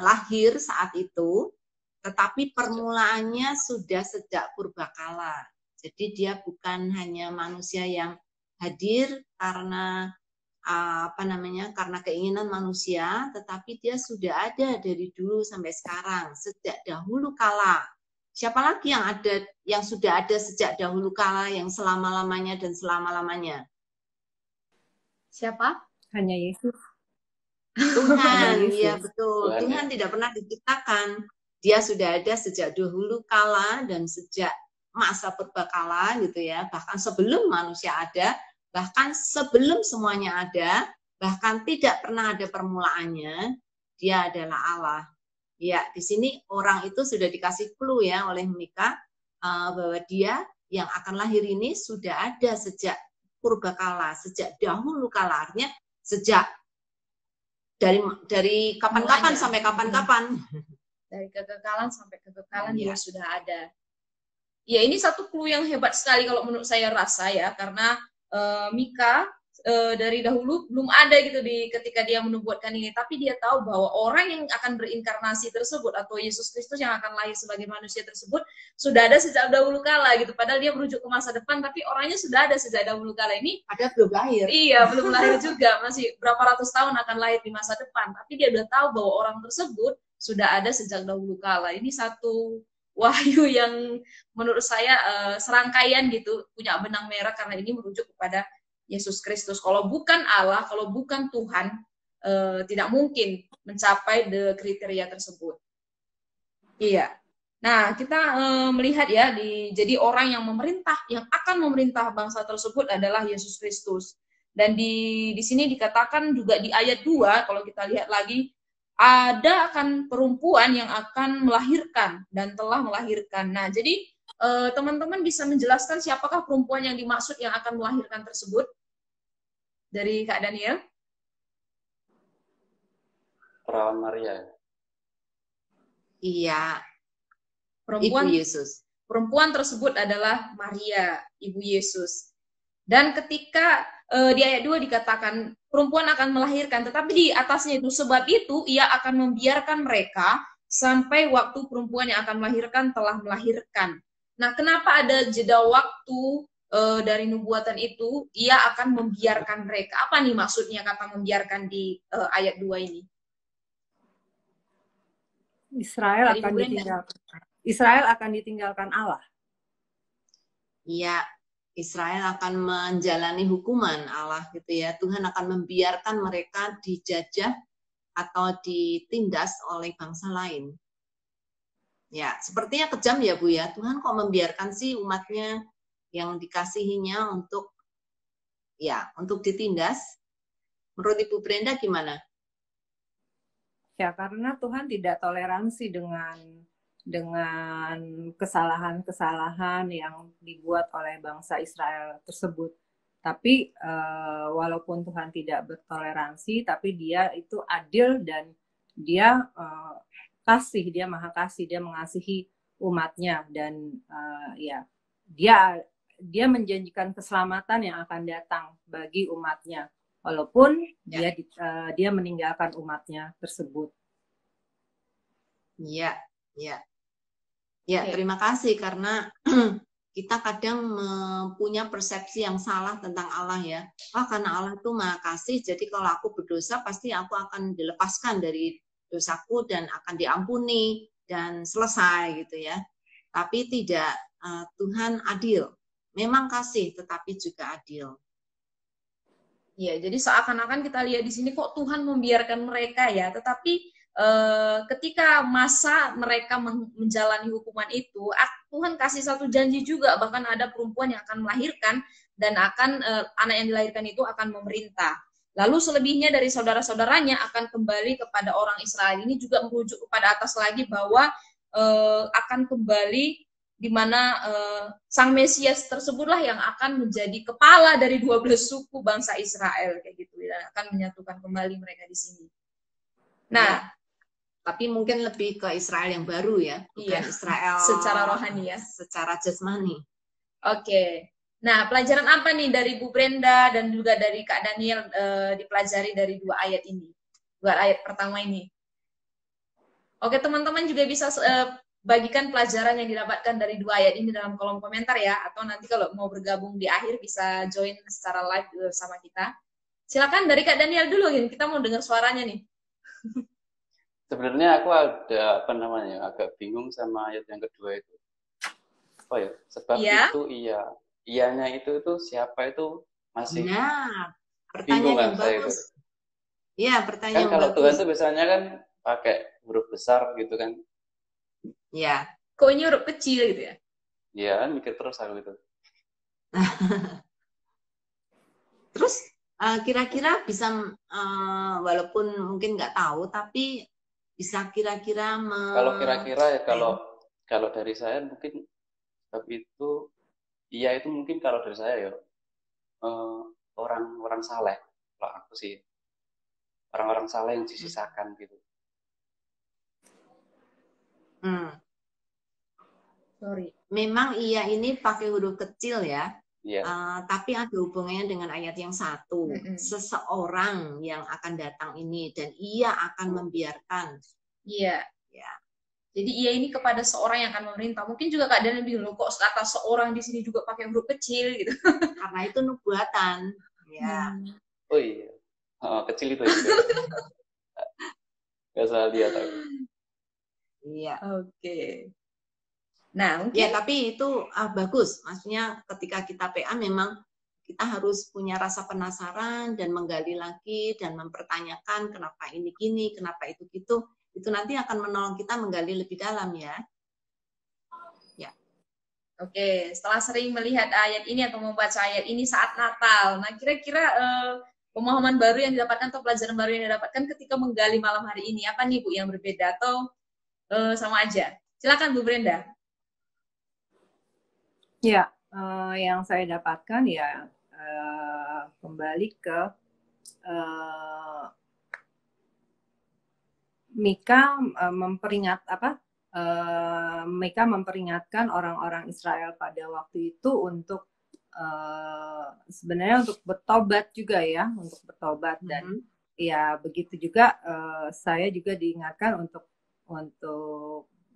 [SPEAKER 1] lahir saat itu, tetapi permulaannya sudah sejak purbakala. Jadi dia bukan hanya manusia yang hadir karena karena keinginan manusia, tetapi dia sudah ada dari dulu sampai sekarang, sejak dahulu kala. Siapa lagi yang ada, yang sudah ada sejak dahulu kala, yang selama-lamanya dan selama-lamanya?
[SPEAKER 2] Siapa?
[SPEAKER 3] Hanya Yesus.
[SPEAKER 1] Tuhan,
[SPEAKER 3] Yesus.
[SPEAKER 1] iya betul.
[SPEAKER 4] Tuhan,
[SPEAKER 1] Tuhan tidak pernah diciptakan. Dia sudah ada sejak dahulu kala dan sejak masa purbakala gitu ya. Bahkan sebelum manusia ada, bahkan sebelum semuanya ada, bahkan tidak pernah ada permulaannya, dia adalah Allah. Ya, di sini orang itu sudah dikasih clue ya oleh Mika bahwa dia yang akan lahir ini sudah ada sejak purbakala, sejak dahulu kala, artinya sejak dari kapan-kapan sampai kapan-kapan.
[SPEAKER 2] Dari kekekalan sampai kekekalan
[SPEAKER 1] Iya.
[SPEAKER 2] dia sudah ada. Ya, ini satu clue yang hebat sekali kalau menurut saya rasa ya, karena Mika dari dahulu belum ada gitu ketika dia menubuatkan ini, tapi dia tahu bahwa orang yang akan berinkarnasi tersebut atau Yesus Kristus yang akan lahir sebagai manusia tersebut sudah ada sejak dahulu kala gitu. Padahal dia merujuk ke masa depan, tapi orangnya sudah ada sejak dahulu kala ini.
[SPEAKER 1] Ada belum lahir.
[SPEAKER 2] Iya, belum lahir juga, masih berapa ratus tahun akan lahir di masa depan. Tapi dia udah tahu bahwa orang tersebut sudah ada sejak dahulu kala. Ini satu wahyu yang menurut saya serangkaian gitu, punya benang merah, karena ini merujuk kepada Yesus Kristus. Kalau bukan Allah, kalau bukan Tuhan, tidak mungkin mencapai kriteria tersebut. Iya. Nah, kita melihat ya, jadi orang yang memerintah, yang akan memerintah bangsa tersebut adalah Yesus Kristus. Dan di sini dikatakan juga di ayat 2, kalau kita lihat lagi, ada akan perempuan yang akan melahirkan dan telah melahirkan. Nah, jadi teman-teman bisa menjelaskan siapakah perempuan yang dimaksud yang akan melahirkan tersebut? Dari Kak Daniel?
[SPEAKER 4] Perawan Maria.
[SPEAKER 1] Iya,
[SPEAKER 2] Perempuan
[SPEAKER 1] Ibu Yesus.
[SPEAKER 2] Perempuan tersebut adalah Maria, Ibu Yesus. Dan ketika di ayat 2 dikatakan perempuan akan melahirkan, tetapi di atasnya itu, sebab itu ia akan membiarkan mereka sampai waktu perempuan yang akan melahirkan telah melahirkan. Nah, kenapa ada jeda waktu dari nubuatan itu, ia akan membiarkan mereka? Apa nih maksudnya kata membiarkan di ayat 2 ini?
[SPEAKER 3] Israel akan ditinggalkan Allah.
[SPEAKER 1] Iya, Israel akan menjalani hukuman Allah gitu ya. Tuhan akan membiarkan mereka dijajah atau ditindas oleh bangsa lain. Ya, sepertinya kejam ya Bu ya. Tuhan kok membiarkan sih umatnya yang dikasihinya untuk ditindas? Menurut Ibu Brenda gimana?
[SPEAKER 3] Ya, karena Tuhan tidak toleransi dengan dengan kesalahan-kesalahan yang dibuat oleh bangsa Israel tersebut. Tapi walaupun Tuhan tidak bertoleransi, tapi Dia itu adil dan Dia kasih, Dia maha kasih, Dia mengasihi umatnya dan ya dia menjanjikan keselamatan yang akan datang bagi umatnya, walaupun dia meninggalkan umatnya tersebut.
[SPEAKER 1] Iya, iya. Ya, terima kasih karena kita kadang punya persepsi yang salah tentang Allah ya. Karena Allah itu Maha Kasih, jadi kalau aku berdosa pasti aku akan dilepaskan dari dosaku dan akan diampuni dan selesai gitu ya. Tapi tidak, Tuhan adil. Memang kasih tetapi juga adil.
[SPEAKER 2] Ya, jadi seakan-akan kita lihat di sini kok Tuhan membiarkan mereka ya, tetapi ketika masa mereka menjalani hukuman itu, Tuhan kasih satu janji juga, bahkan ada perempuan yang akan melahirkan dan akan anak yang dilahirkan itu akan memerintah. Lalu selebihnya dari saudara-saudaranya akan kembali kepada orang Israel. Ini juga merujuk kepada atas lagi bahwa akan kembali di mana sang Mesias tersebutlah yang akan menjadi kepala dari 12 suku bangsa Israel kayak gitu, dan akan menyatukan kembali mereka di sini. Nah,
[SPEAKER 1] tapi mungkin lebih ke Israel yang baru ya, bukan Israel
[SPEAKER 2] secara rohani ya,
[SPEAKER 1] secara jasmani.
[SPEAKER 2] Oke. Nah, pelajaran apa nih dari Bu Brenda dan juga dari Kak Daniel dipelajari dari dua ayat ini, dua ayat pertama ini? Oke, teman-teman juga bisa bagikan pelajaran yang didapatkan dari dua ayat ini dalam kolom komentar ya, atau nanti kalau mau bergabung di akhir bisa join secara live bersama kita. Silakan dari Kak Daniel dulu, kita mau dengar suaranya nih.
[SPEAKER 4] Sebenarnya aku ada agak bingung sama ayat yang kedua itu. Oh ya, sebab itu iyanya itu siapa itu masih
[SPEAKER 1] pertanyaan yang bagus. Iya, pertanyaan
[SPEAKER 4] kan kalau
[SPEAKER 1] bagus.
[SPEAKER 4] Tuhan itu biasanya kan pakai huruf besar gitu kan.
[SPEAKER 1] Iya.
[SPEAKER 2] Kok ini huruf kecil gitu ya?
[SPEAKER 4] Iya, kan mikir terus aku itu.
[SPEAKER 1] Terus kira-kira bisa walaupun mungkin nggak tahu, tapi bisa kira-kira
[SPEAKER 4] kalau kira-kira ya kalau dari saya mungkin sebab itu iya itu mungkin kalau dari saya ya orang-orang saleh, kalau aku sih orang-orang saleh yang disisakan gitu.
[SPEAKER 2] Sorry.
[SPEAKER 1] Memang iya ini pakai huruf kecil ya.
[SPEAKER 4] Yeah.
[SPEAKER 1] Tapi ada hubungannya dengan ayat yang satu. Seseorang yang akan datang ini dan ia akan membiarkan.
[SPEAKER 2] Iya. Ya. Jadi ia ini kepada seorang yang akan memerintah. Mungkin juga Kak Daniel bilang, kok kata seorang di sini juga pakai huruf kecil gitu.
[SPEAKER 1] Karena itu nubuatan. Ya.
[SPEAKER 4] Oh iya. Kecil itu. Gak salah lihat aku.
[SPEAKER 1] Iya.
[SPEAKER 2] Oke. Nah, mungkin
[SPEAKER 1] ya tapi itu bagus. Maksudnya ketika kita PA memang kita harus punya rasa penasaran dan menggali lagi dan mempertanyakan kenapa ini gini, kenapa itu gitu. Itu nanti akan menolong kita menggali lebih dalam ya. Ya.
[SPEAKER 2] Oke, setelah sering melihat ayat ini atau membaca ayat ini saat Natal, nah kira-kira pemahaman baru yang didapatkan atau pelajaran baru yang didapatkan ketika menggali malam hari ini, apa nih Bu yang berbeda atau sama aja? Silakan Bu Brenda.
[SPEAKER 3] Ya, yang saya dapatkan ya kembali ke Mika Mika memperingatkan orang-orang Israel pada waktu itu untuk sebenarnya untuk bertobat juga ya, untuk bertobat dan ya begitu juga saya juga diingatkan untuk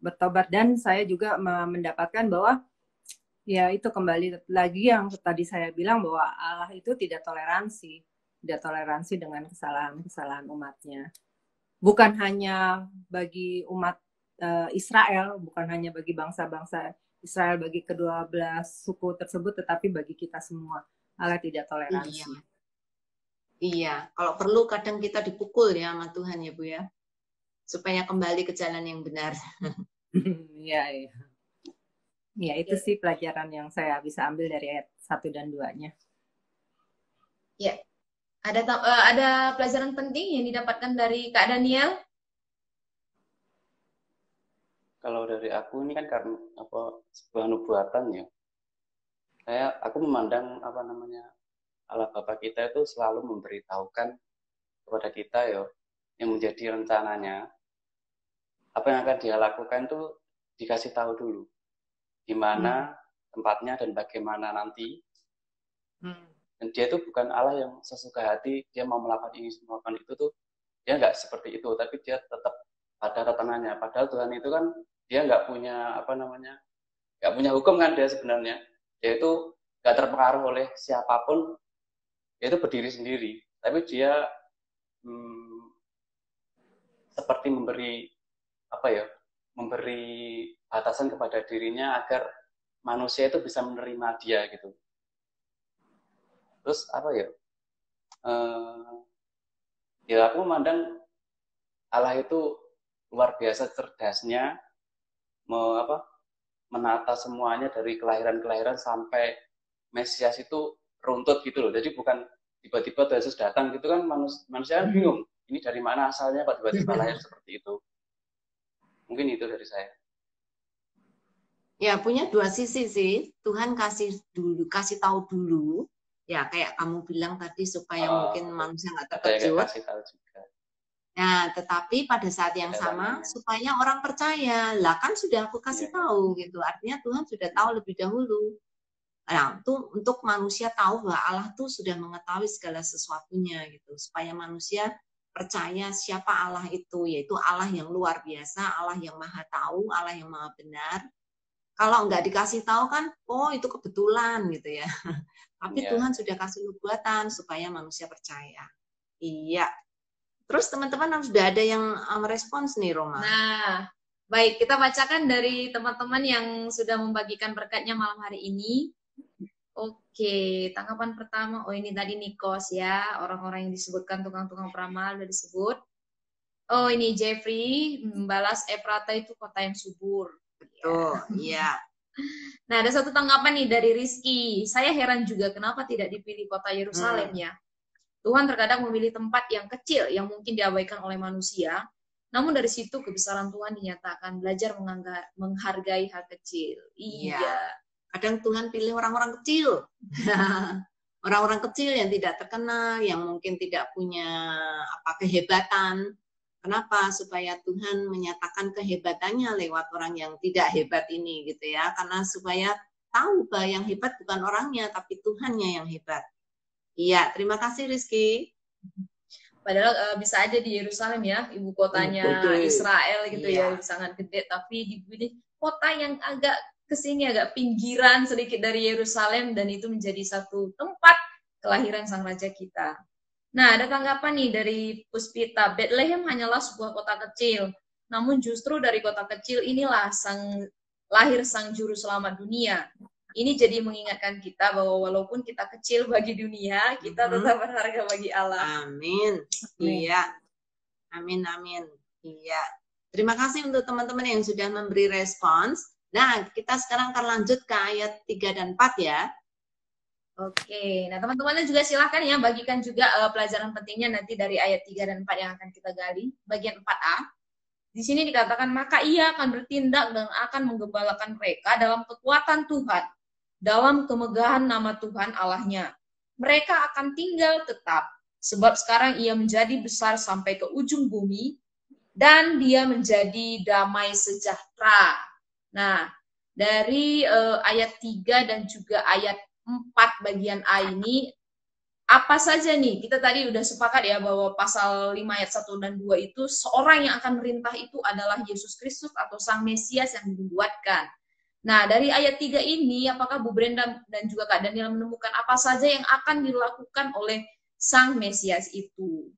[SPEAKER 3] bertobat dan saya juga mendapatkan bahwa ya itu kembali lagi yang tadi saya bilang bahwa Allah itu tidak toleransi dengan kesalahan-kesalahan umatnya. Bukan hanya bagi umat Israel, bukan hanya bagi bangsa-bangsa Israel, bagi kedua belah suku tersebut, tetapi bagi kita semua. Allah tidak toleransi.
[SPEAKER 1] Iya, kalau perlu kadang kita dipukul ya sama Tuhan ya Bu ya, supaya kembali ke jalan yang benar.
[SPEAKER 3] Iya. Ya, itu sih pelajaran yang saya bisa ambil dari ayat 1 dan 2-nya.
[SPEAKER 2] Ya. Ada pelajaran penting yang didapatkan dari Kak Daniel?
[SPEAKER 4] Kalau dari aku ini kan karena apa sebuah nubuatan ya. Aku memandang apa namanya Allah Bapa kita itu selalu memberitahukan kepada kita ya yang menjadi rencananya, apa yang akan dia lakukan itu dikasih tahu dulu di mana tempatnya dan bagaimana nanti. Dan dia itu bukan Allah yang sesuka hati, dia mau melakukan ini, melakukan itu tuh, dia nggak seperti itu, tapi dia tetap pada tatanan-nya. Padahal Tuhan itu kan dia nggak punya apa namanya, nggak punya hukum kan dia sebenarnya. Dia itu nggak terpengaruh oleh siapapun, dia itu berdiri sendiri. Tapi dia seperti memberi batasan kepada dirinya agar manusia itu bisa menerima dia gitu. Terus ya aku memandang Allah itu luar biasa cerdasnya menata semuanya dari kelahiran sampai Mesias itu runtut gitu loh. Jadi bukan tiba-tiba Yesus datang gitu kan, manusia kan bingung. Ini dari mana asalnya kok tiba-tiba lahir seperti itu. Mungkin itu dari saya.
[SPEAKER 1] Ya, punya dua sisi sih. Tuhan kasih tahu dulu. Ya, kayak kamu bilang tadi supaya mungkin manusia nggak terkejut.
[SPEAKER 4] Kasih tahu juga.
[SPEAKER 1] Nah, tetapi pada saat yang sama supaya orang percaya. Lah kan sudah aku kasih tahu gitu. Artinya Tuhan sudah tahu lebih dahulu. Nah, itu untuk manusia tahu bahwa Allah tuh sudah mengetahui segala sesuatunya gitu. Supaya manusia percaya siapa Allah itu, yaitu Allah yang luar biasa, Allah yang maha tahu, Allah yang maha benar. Kalau nggak dikasih tahu kan, oh itu kebetulan gitu ya. Tapi Tuhan sudah kasih nubuatan supaya manusia percaya. Iya. Terus teman-teman sudah ada yang merespons nih, Roma.
[SPEAKER 2] Nah, baik, kita bacakan dari teman-teman yang sudah membagikan berkatnya malam hari ini. Oke, tanggapan pertama, oh ini tadi Nikos ya, orang-orang yang disebutkan tukang-tukang peramal udah disebut. Oh ini Jeffrey membalas Efrata itu kota yang subur.
[SPEAKER 1] Betul, iya.
[SPEAKER 2] Nah, ada satu tanggapan nih dari Rizky. Saya heran juga kenapa tidak dipilih kota Yerusalem ya. Tuhan terkadang memilih tempat yang kecil yang mungkin diabaikan oleh manusia. Namun dari situ kebesaran Tuhan dinyatakan, belajar menghargai hal kecil. Iya.
[SPEAKER 1] Kadang Tuhan pilih orang-orang kecil. Orang-orang kecil yang tidak terkenal, yang mungkin tidak punya kehebatan. Kenapa? Supaya Tuhan menyatakan kehebatannya lewat orang yang tidak hebat ini gitu ya. Karena supaya tahu bahwa yang hebat bukan orangnya, tapi Tuhannya yang hebat. Iya, terima kasih Rizky.
[SPEAKER 2] Padahal bisa aja di Yerusalem ya, ibu kotanya Israel gitu ya, sangat gede. Tapi dipilih kota yang agak kesini, agak pinggiran sedikit dari Yerusalem, dan itu menjadi satu tempat kelahiran sang raja kita. Nah, ada tanggapan nih dari Puspita, Bethlehem hanyalah sebuah kota kecil, namun justru dari kota kecil inilah lahir sang juru selamat dunia. Ini jadi mengingatkan kita bahwa walaupun kita kecil bagi dunia, kita tetap berharga bagi Allah.
[SPEAKER 1] Amin. Iya. Amin, amin. Iya. Terima kasih untuk teman-teman yang sudah memberi respons. Nah, kita sekarang akan lanjut ke ayat 3 dan 4 ya.
[SPEAKER 2] Oke, nah teman-temannya juga silahkan ya bagikan juga pelajaran pentingnya nanti dari ayat 3 dan 4 yang akan kita gali. Bagian 4a, di sini dikatakan, maka ia akan bertindak dan akan menggembalakan mereka dalam kekuatan Tuhan, dalam kemegahan nama Tuhan Allahnya. Mereka akan tinggal tetap, sebab sekarang ia menjadi besar sampai ke ujung bumi, dan dia menjadi damai sejahtera. Nah, dari ayat 3 dan juga ayat 4 bagian A ini, apa saja nih? Kita tadi udah sepakat ya bahwa pasal 5 ayat 1 dan 2 itu seorang yang akan merintah itu adalah Yesus Kristus atau Sang Mesias yang dibuatkan. Nah, dari ayat 3 ini, apakah Bu Brenda dan juga Kak Daniel menemukan apa saja yang akan dilakukan oleh Sang Mesias itu?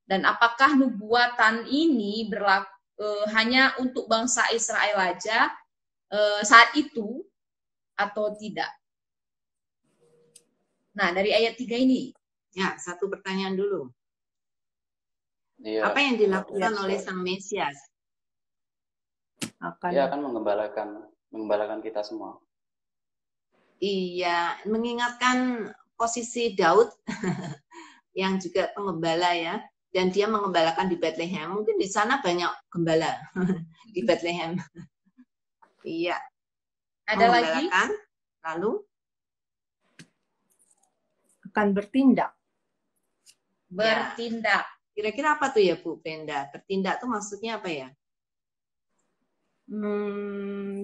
[SPEAKER 2] Dan apakah nubuatan ini hanya untuk bangsa Israel aja saat itu atau tidak? Nah, dari ayat 3 ini.
[SPEAKER 1] Ya, satu pertanyaan dulu.
[SPEAKER 4] Dia
[SPEAKER 1] apa yang dilakukan oleh Sang Mesias?
[SPEAKER 4] Dia akan menggembalakan kita semua.
[SPEAKER 1] Iya, mengingatkan posisi Daud yang juga penggembala ya. Dan dia mengembalakan di Bethlehem. Mungkin di sana banyak gembala di Bethlehem. Iya,
[SPEAKER 2] Ada lagi?
[SPEAKER 1] membelakang, lalu
[SPEAKER 3] Akan bertindak.
[SPEAKER 2] Bertindak.
[SPEAKER 1] kira-kira apa tuh ya Bu Brenda? Bertindak tuh maksudnya apa ya?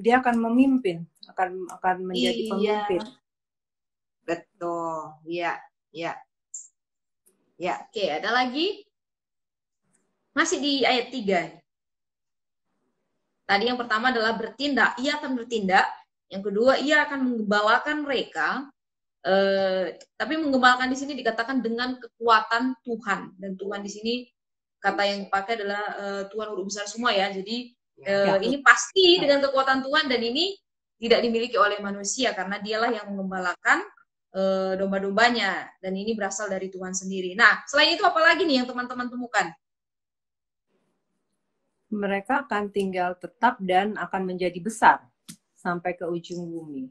[SPEAKER 3] Dia akan memimpin, akan menjadi
[SPEAKER 1] Iya.
[SPEAKER 3] pemimpin.
[SPEAKER 1] Betul, ya, ya, ya.
[SPEAKER 2] Oke, ada lagi? Masih di ayat 3. Tadi yang pertama adalah bertindak, ia akan bertindak. Yang kedua, ia akan menggembalakan mereka. Tapi menggembalakan di sini dikatakan dengan kekuatan Tuhan. Dan Tuhan di sini kata yang dipakai adalah Tuhan Guru besar semua ya. Jadi ini pasti dengan kekuatan Tuhan, dan ini tidak dimiliki oleh manusia karena dialah yang mengembalakan domba-dombanya, dan ini berasal dari Tuhan sendiri. Nah, selain itu apa lagi nih yang teman-teman temukan?
[SPEAKER 3] Mereka akan tinggal tetap dan akan menjadi besar sampai ke ujung bumi.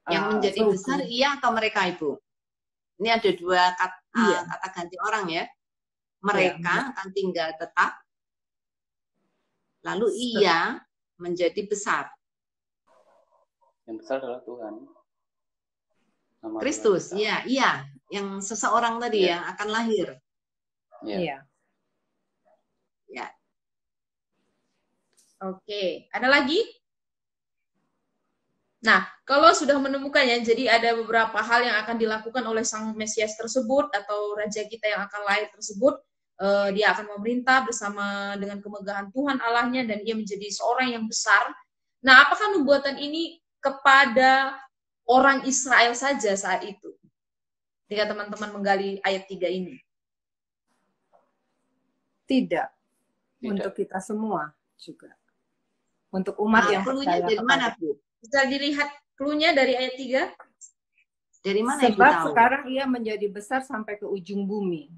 [SPEAKER 1] Yang menjadi besar ia atau mereka, Ibu? Ini ada dua kata ganti orang ya. Mereka akan tinggal tetap, lalu ia menjadi besar.
[SPEAKER 4] Yang besar adalah Tuhan. Nama
[SPEAKER 1] Kristus,
[SPEAKER 4] Tuhan kita.
[SPEAKER 1] iya. Yang seseorang tadi yang akan lahir.
[SPEAKER 3] Iya.
[SPEAKER 1] Ya.
[SPEAKER 2] Oke, ada lagi? Nah, kalau sudah menemukannya, jadi ada beberapa hal yang akan dilakukan oleh Sang Mesias tersebut atau Raja kita yang akan lahir tersebut. Dia akan memerintah bersama dengan kemegahan Tuhan Allahnya, dan ia menjadi seorang yang besar. Nah, apakah nubuatan ini kepada orang Israel saja saat itu? Jika teman-teman menggali ayat 3 ini.
[SPEAKER 3] Tidak. Untuk kita semua juga. Untuk umat yang percaya
[SPEAKER 1] dari mana, Bu?
[SPEAKER 2] Bisa dilihat clue-nya dari ayat 3?
[SPEAKER 1] Dari mana
[SPEAKER 3] Sebab
[SPEAKER 1] Ibu tahu?
[SPEAKER 3] sekarang ia menjadi besar sampai ke ujung bumi.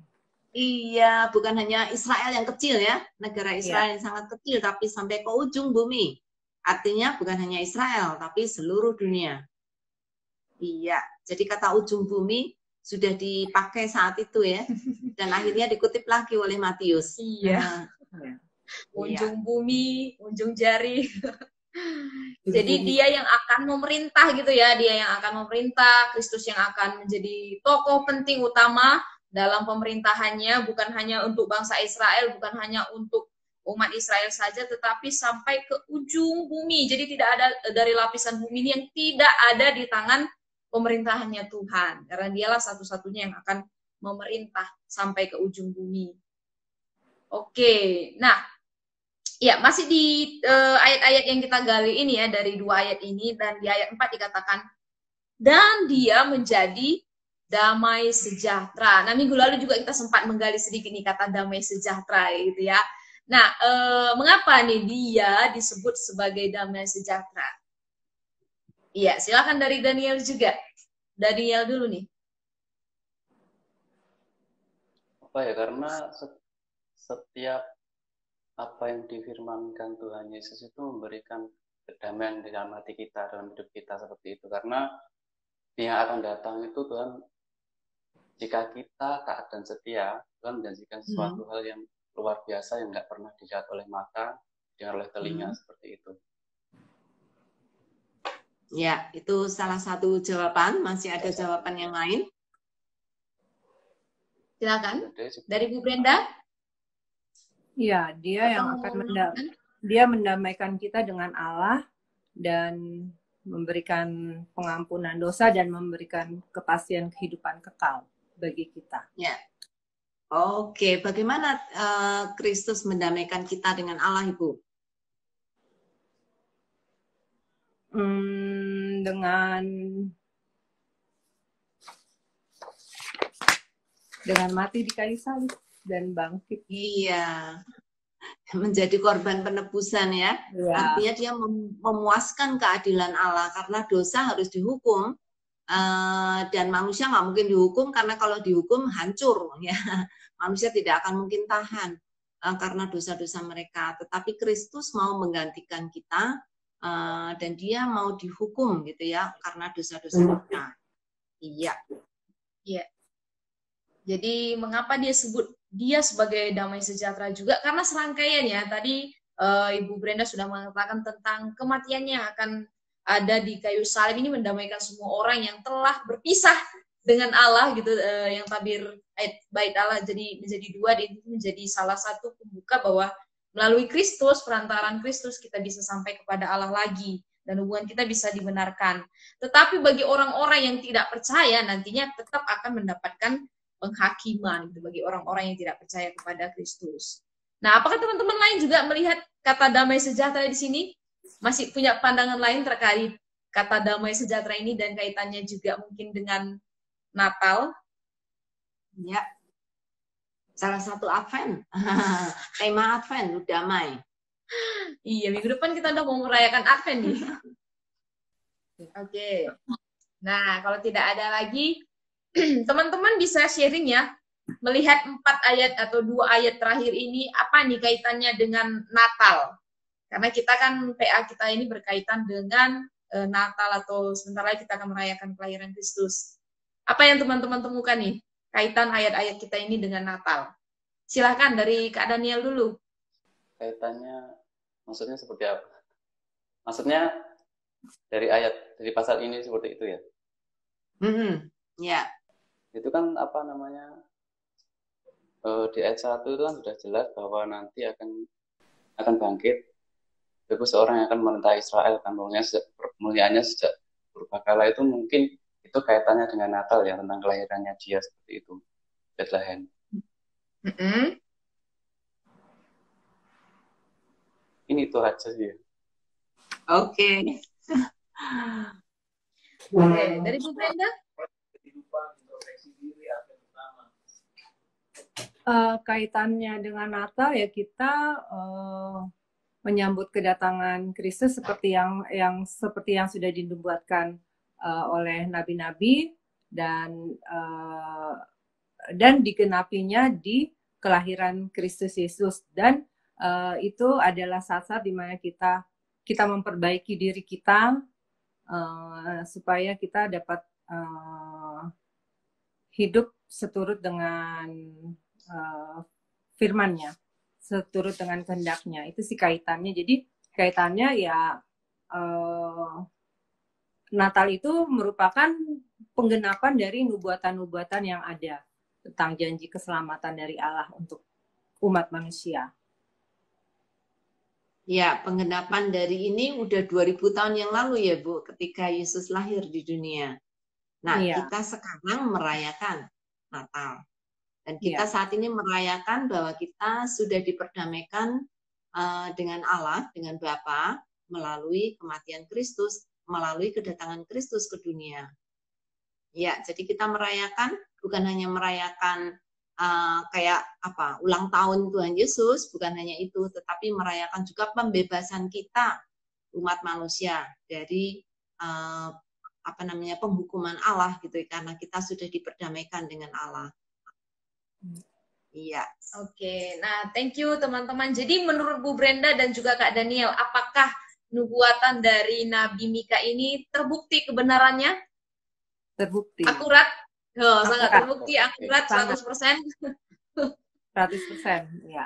[SPEAKER 1] Iya, bukan hanya Israel yang kecil ya. Negara Israel yang sangat kecil, tapi sampai ke ujung bumi. Artinya bukan hanya Israel, tapi seluruh dunia. Iya, jadi kata ujung bumi sudah dipakai saat itu ya. Dan akhirnya dikutip lagi oleh Matius.
[SPEAKER 2] Iya. Ujung bumi, ujung jari. Jadi dia yang akan memerintah gitu ya, dia yang akan memerintah, Kristus yang akan menjadi tokoh penting utama dalam pemerintahannya, bukan hanya untuk bangsa Israel, bukan hanya untuk umat Israel saja, tetapi sampai ke ujung bumi. Jadi tidak ada dari lapisan bumi ini yang tidak ada di tangan pemerintahannya Tuhan, karena dialah satu-satunya yang akan memerintah sampai ke ujung bumi. Oke, nah ya, masih di ayat-ayat yang kita gali ini ya, dari 2 ayat ini, dan di ayat 4 dikatakan, dan dia menjadi damai sejahtera. Nah, minggu lalu juga kita sempat menggali sedikit nih kata damai sejahtera gitu ya. Nah, mengapa nih dia disebut sebagai damai sejahtera? Iya, silakan dari Daniel juga. Daniel dulu nih.
[SPEAKER 4] Apa ya, karena setiap apa yang difirmankan Tuhan Yesus itu memberikan kedamaian di dalam hati kita, dalam hidup kita seperti itu. Karena yang akan datang itu Tuhan, jika kita taat dan setia, Tuhan menjanjikan sesuatu hal yang luar biasa yang nggak pernah dilihat oleh mata, didengar oleh telinga, seperti itu.
[SPEAKER 1] Ya, itu salah satu jawaban. Masih ada jawaban yang lain?
[SPEAKER 2] Silakan. Dari Bu Brenda?
[SPEAKER 3] Ya, dia yang akan mendamaikan kita dengan Allah dan memberikan pengampunan dosa dan memberikan kepastian kehidupan kekal bagi kita.
[SPEAKER 1] Ya. Oke, bagaimana Kristus mendamaikan kita dengan Allah, Ibu?
[SPEAKER 3] Dengan mati di kayu salib dan bangkit.
[SPEAKER 1] Iya, menjadi korban penebusan ya. Artinya dia memuaskan keadilan Allah, karena dosa harus dihukum, dan manusia nggak mungkin dihukum, karena kalau dihukum hancur ya. Manusia tidak akan mungkin tahan karena dosa-dosa mereka. Tetapi Kristus mau menggantikan kita, dan dia mau dihukum gitu ya, karena dosa-dosa kita. Iya.
[SPEAKER 2] Iya. Jadi mengapa dia sebut dia sebagai damai sejahtera juga? Karena serangkaiannya tadi Ibu Brenda sudah mengatakan tentang kematiannya akan ada di kayu salib ini mendamaikan semua orang yang telah berpisah dengan Allah gitu, yang tabir bait Allah jadi menjadi dua, dan itu menjadi salah satu pembuka bahwa melalui Kristus, perantaraan Kristus kita bisa sampai kepada Allah lagi dan hubungan kita bisa dibenarkan. Tetapi bagi orang-orang yang tidak percaya nantinya tetap akan mendapatkan penghakiman gitu, bagi orang-orang yang tidak percaya kepada Kristus. Nah, apakah teman-teman lain juga melihat kata damai sejahtera di sini? Masih punya pandangan lain terkait kata damai sejahtera ini dan kaitannya juga mungkin dengan Natal?
[SPEAKER 1] Ya, salah satu Advent. Tema Advent, damai.
[SPEAKER 2] Iya, minggu depan kita udah mau merayakan Advent nih. Oke. Nah, kalau tidak ada lagi, teman-teman bisa sharing ya, melihat 4 ayat atau 2 ayat terakhir ini, apa nih kaitannya dengan Natal? Karena kita kan, PA kita ini berkaitan dengan Natal, atau sebentar lagi kita akan merayakan kelahiran Kristus. Apa yang teman-teman temukan nih, kaitan ayat-ayat kita ini dengan Natal? Silahkan dari Kak Daniel dulu.
[SPEAKER 4] Kaitannya maksudnya seperti apa? Maksudnya dari pasal ini seperti itu ya?
[SPEAKER 1] Ya.
[SPEAKER 4] Itu kan apa namanya, di ayat 1 itu kan sudah jelas bahwa nanti akan bangkit itu seorang yang akan memerintah Israel, kan permuliaannya sejak purbakala. Itu mungkin itu kaitannya dengan Natal ya, tentang kelahirannya dia seperti itu, Bethlehem. Ini itu aja sih.
[SPEAKER 1] Oke.
[SPEAKER 2] Dari Bu Brenda?
[SPEAKER 3] Kaitannya dengan Natal ya, kita menyambut kedatangan Kristus seperti yang sudah dinubuatkan oleh nabi-nabi, dan digenapinya di kelahiran Kristus Yesus. Dan itu adalah saat-saat di mana kita memperbaiki diri kita supaya kita dapat hidup seturut dengan firman-Nya, seturut dengan kehendak-Nya. Itu sih kaitannya. Jadi kaitannya ya, Natal itu merupakan penggenapan dari nubuatan-nubuatan yang ada tentang janji keselamatan dari Allah untuk umat manusia.
[SPEAKER 1] Ya, penggenapan dari ini udah 2000 tahun yang lalu ya, Bu, ketika Yesus lahir di dunia. Nah, kita sekarang merayakan Natal. Dan kita saat ini merayakan bahwa kita sudah diperdamaikan dengan Allah, dengan Bapa, melalui kematian Kristus, melalui kedatangan Kristus ke dunia. Ya, jadi kita merayakan, bukan hanya merayakan kayak apa, ulang tahun Tuhan Yesus, bukan hanya itu, tetapi merayakan juga pembebasan kita, umat manusia, dari penghukuman Allah gitu, karena kita sudah diperdamaikan dengan Allah. Iya.
[SPEAKER 2] Oke, nah thank you teman-teman. Jadi menurut Bu Brenda dan juga Kak Daniel, apakah nubuatan dari Nabi Mika ini terbukti kebenarannya?
[SPEAKER 3] Terbukti.
[SPEAKER 2] Akurat? Sangat terbukti, akurat 100%.
[SPEAKER 3] 100%, ya.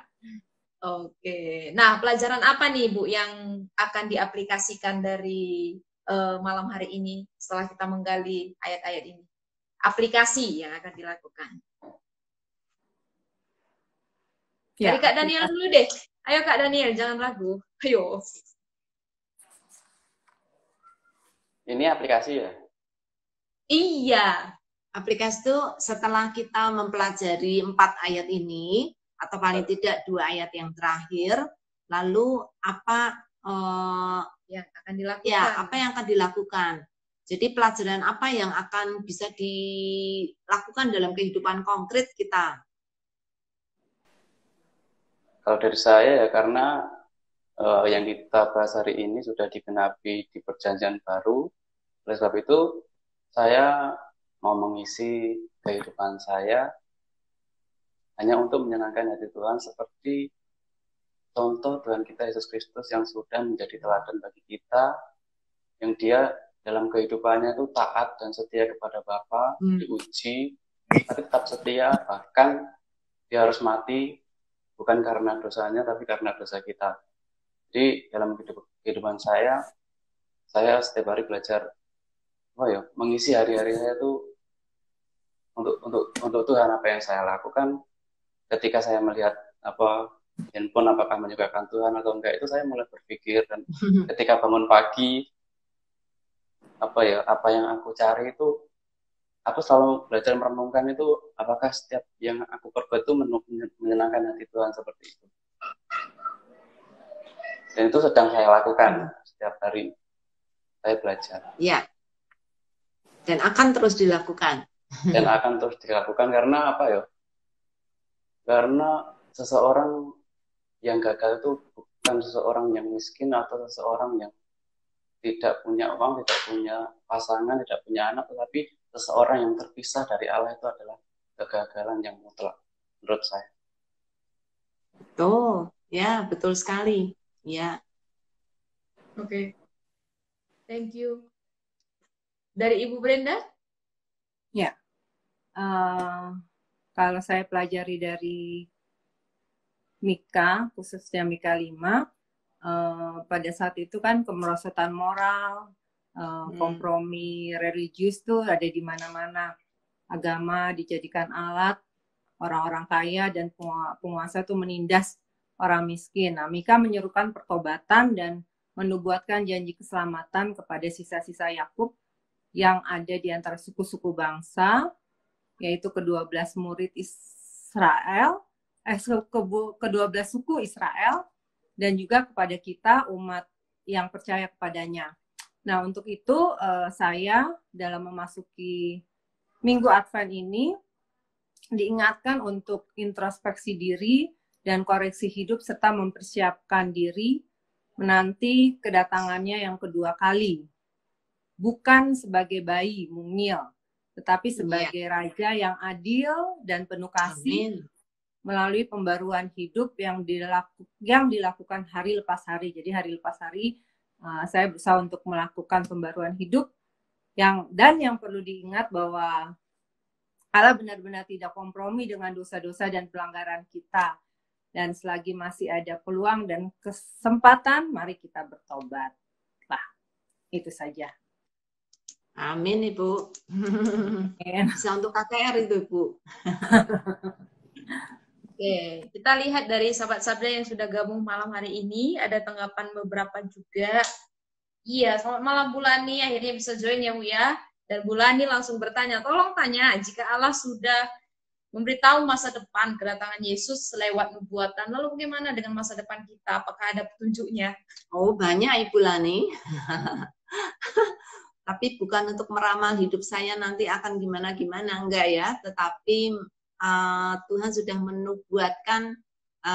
[SPEAKER 2] Oke. Nah, pelajaran apa nih Bu yang akan diaplikasikan dari malam hari ini setelah kita menggali ayat-ayat ini? Aplikasi yang akan dilakukan.
[SPEAKER 3] Ya,
[SPEAKER 2] dari Kak Daniel dulu deh. Ayo Kak Daniel, jangan ragu. Ayo.
[SPEAKER 4] Ini aplikasi ya?
[SPEAKER 2] Iya.
[SPEAKER 1] Aplikasi itu setelah kita mempelajari 4 ayat ini, atau paling tidak 2 ayat yang terakhir, lalu apa
[SPEAKER 2] yang akan dilakukan?
[SPEAKER 1] Ya, apa yang akan dilakukan? Jadi pelajaran apa yang akan bisa dilakukan dalam kehidupan konkret kita?
[SPEAKER 4] Kalau dari saya ya, karena yang kita bahas hari ini sudah digenapi di perjanjian baru. Oleh sebab itu, saya mau mengisi kehidupan saya hanya untuk menyenangkan hati Tuhan, seperti contoh Tuhan kita Yesus Kristus yang sudah menjadi teladan bagi kita, yang dia dalam kehidupannya itu taat dan setia kepada Bapa, diuji, tapi tetap setia, bahkan dia harus mati bukan karena dosanya, tapi karena dosa kita. Jadi dalam kehidupan saya setiap hari belajar mengisi hari-hari saya tuh untuk Tuhan. Apa yang saya lakukan ketika saya melihat handphone, apakah menyukakan Tuhan atau enggak, itu saya mulai berpikir. Dan ketika bangun pagi, apa yang aku cari itu, aku selalu belajar merenungkan itu, apakah setiap yang aku perbuat itu menyenangkan hati Tuhan, seperti itu. Dan itu sedang saya lakukan setiap hari. Saya belajar.
[SPEAKER 1] Ya. Dan akan terus dilakukan.
[SPEAKER 4] Dan akan terus dilakukan karena Karena seseorang yang gagal itu bukan seseorang yang miskin atau seseorang yang tidak punya uang, tidak punya pasangan, tidak punya anak, tetapi seseorang yang terpisah dari Allah itu adalah kegagalan yang mutlak menurut saya.
[SPEAKER 1] Betul, ya betul sekali. Ya.
[SPEAKER 2] Oke. Thank you. Dari Ibu Brenda?
[SPEAKER 3] Ya. Kalau saya pelajari dari Mika, khususnya Mika 5, pada saat itu kan kemerosotan moral, kompromi religius tuh ada di mana-mana. Agama dijadikan alat, orang-orang kaya dan penguasa tuh menindas orang miskin. Nah, Mika menyerukan pertobatan dan menubuatkan janji keselamatan kepada sisa-sisa Yakub yang ada di antara suku-suku bangsa, yaitu ke-12 murid Israel, ke-12 suku Israel, dan juga kepada kita umat yang percaya kepadanya. Nah, untuk itu saya dalam memasuki Minggu Advent ini diingatkan untuk introspeksi diri dan koreksi hidup serta mempersiapkan diri menanti kedatangannya yang kedua kali. Bukan sebagai bayi mungil, tetapi sebagai raja yang adil dan penuh kasih. Amin. Melalui pembaruan hidup yang dilakukan hari lepas hari. Jadi hari lepas hari saya berusaha untuk melakukan pembaruan hidup yang perlu diingat bahwa Allah benar-benar tidak kompromi dengan dosa-dosa dan pelanggaran kita. Dan selagi masih ada peluang dan kesempatan, mari kita bertobat. Nah, itu saja.
[SPEAKER 1] Amin, Ibu. Bisa untuk KKR itu, Ibu.
[SPEAKER 2] Oke, kita lihat dari sahabat sabda yang sudah gabung malam hari ini. Ada tanggapan beberapa juga. Iya, selamat malam Bu Lani. Akhirnya bisa join ya Bu ya. Dan Bu Lani langsung bertanya, tolong tanya, jika Allah sudah memberitahu masa depan kedatangan Yesus lewat nubuatan, lalu bagaimana dengan masa depan kita? Apakah ada petunjuknya?
[SPEAKER 1] Oh, banyak Ibu Lani. Tapi bukan untuk meramal hidup saya nanti akan gimana-gimana, enggak ya. Tetapi Tuhan sudah menubuatkan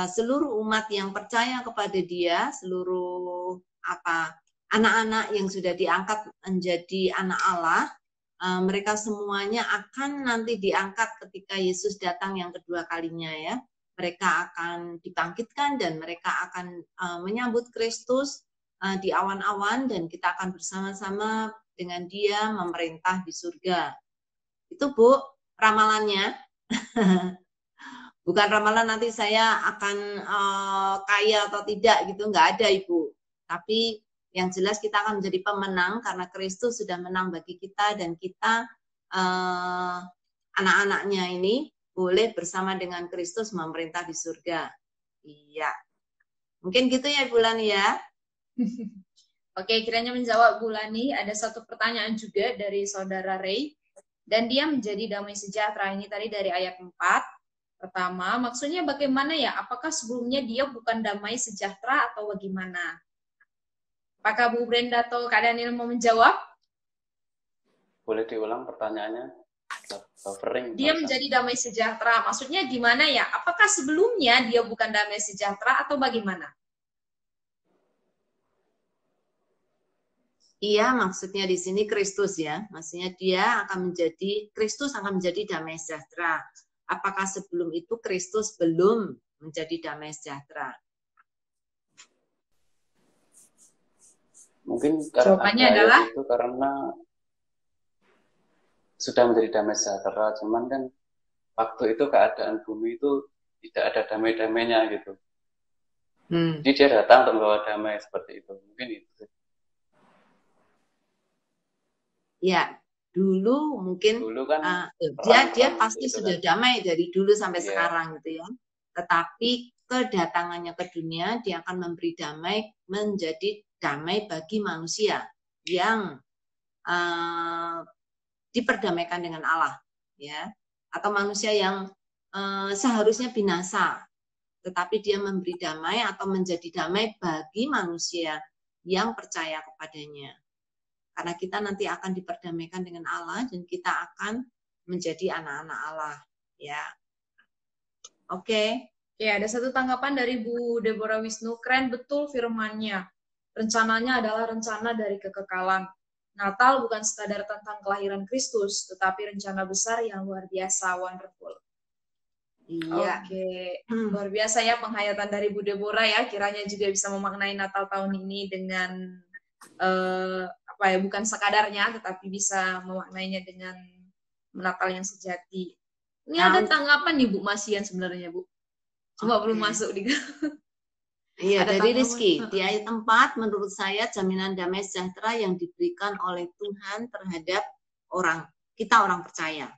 [SPEAKER 1] seluruh umat yang percaya kepada Dia, seluruh anak-anak yang sudah diangkat menjadi anak Allah, mereka semuanya akan nanti diangkat ketika Yesus datang yang kedua kalinya ya. Mereka akan dibangkitkan dan mereka akan menyambut Kristus di awan-awan dan kita akan bersama-sama dengan Dia memerintah di surga. Itu Bu, ramalannya. Bukan ramalan nanti saya akan kaya atau tidak gitu, nggak ada Ibu. Tapi yang jelas kita akan menjadi pemenang karena Kristus sudah menang bagi kita dan kita anak-anaknya ini boleh bersama dengan Kristus memerintah di surga. Iya. Mungkin gitu ya Ibu Lani ya.
[SPEAKER 2] Oke, kiranya menjawab Bu Lani. Ada satu pertanyaan juga dari Saudara Ray. Dan dia menjadi damai sejahtera. Ini tadi dari ayat 4. Pertama, maksudnya bagaimana ya? Apakah sebelumnya dia bukan damai sejahtera atau bagaimana? Apakah Bu Brenda atau Kak Daniel mau menjawab?
[SPEAKER 4] Boleh diulang pertanyaannya?
[SPEAKER 2] Dia menjadi damai sejahtera. Maksudnya gimana ya? Apakah sebelumnya dia bukan damai sejahtera atau bagaimana?
[SPEAKER 1] Iya, maksudnya di sini Kristus ya. Maksudnya Kristus akan menjadi damai sejahtera. Apakah sebelum itu Kristus belum menjadi damai sejahtera?
[SPEAKER 4] Mungkin
[SPEAKER 2] jawabannya adalah
[SPEAKER 4] itu karena sudah menjadi damai sejahtera, cuman kan waktu itu keadaan bumi itu tidak ada damai-damainya gitu.
[SPEAKER 1] Hmm.
[SPEAKER 4] Jadi dia datang untuk membawa damai seperti itu. Mungkin itu.
[SPEAKER 1] Ya, dulu mungkin
[SPEAKER 4] Dulu kan
[SPEAKER 1] dia
[SPEAKER 4] perang
[SPEAKER 1] pasti
[SPEAKER 4] itu
[SPEAKER 1] sudah
[SPEAKER 4] kan.
[SPEAKER 1] damai dari dulu sampai
[SPEAKER 4] Iya.
[SPEAKER 1] sekarang gitu ya. Tetapi kedatangannya ke dunia dia akan memberi damai, menjadi damai bagi manusia yang diperdamaikan dengan Allah, ya, atau manusia yang seharusnya binasa, tetapi dia memberi damai atau menjadi damai bagi manusia yang percaya kepadanya. Karena kita nanti akan diperdamaikan dengan Allah dan kita akan menjadi anak-anak Allah, ya. Oke.
[SPEAKER 2] Ya, ada satu tanggapan dari Bu Deborah Wisnu, keren betul firmannya. Rencananya adalah rencana dari kekekalan. Natal bukan sekadar tentang kelahiran Kristus, tetapi rencana besar yang luar biasa, wonderful.
[SPEAKER 1] Iya.
[SPEAKER 2] Oke, luar biasa ya penghayatan dari Bu Deborah ya. Kiranya juga bisa memaknai Natal tahun ini dengan bukan sekadarnya, tetapi bisa memaknainya dengan Natal yang sejati. Ini ada tanggapan nih Bu Masian sebenarnya Bu. Cuma belum masuk di.
[SPEAKER 1] Iya, dari Rizky. Di ayat 4, menurut saya jaminan damai sejahtera yang diberikan oleh Tuhan terhadap orang percaya.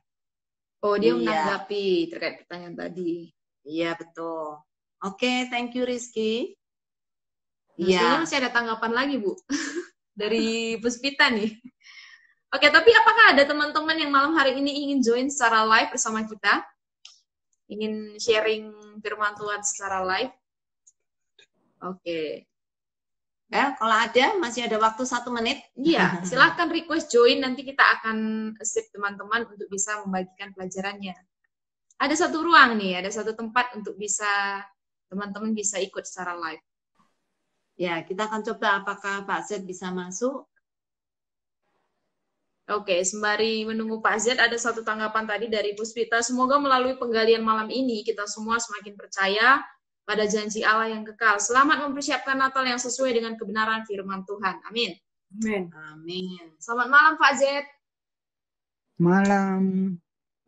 [SPEAKER 2] Oh, dia menanggapi terkait pertanyaan tadi.
[SPEAKER 1] Iya, betul. Oke, thank you Rizky.
[SPEAKER 2] Iya. Masih ada tanggapan lagi, Bu. Dari Puspita nih. Oke, tapi apakah ada teman-teman yang malam hari ini ingin join secara live bersama kita? Ingin sharing firman Tuhan secara live? Oke.
[SPEAKER 1] Kalau ada, masih ada waktu 1 menit.
[SPEAKER 2] Iya, silakan request join. Nanti kita akan accept teman-teman untuk bisa membagikan pelajarannya. Ada satu ruang nih, ada satu tempat untuk bisa teman-teman bisa ikut secara live.
[SPEAKER 1] Ya, kita akan coba apakah Pak Z bisa masuk.
[SPEAKER 2] Oke, sembari menunggu Pak Z, ada satu tanggapan tadi dari Puspita. Semoga melalui penggalian malam ini, kita semua semakin percaya pada janji Allah yang kekal. Selamat mempersiapkan Natal yang sesuai dengan kebenaran firman Tuhan. Amin.
[SPEAKER 1] Amin. Amin.
[SPEAKER 2] Selamat malam, Pak Z.
[SPEAKER 5] Malam,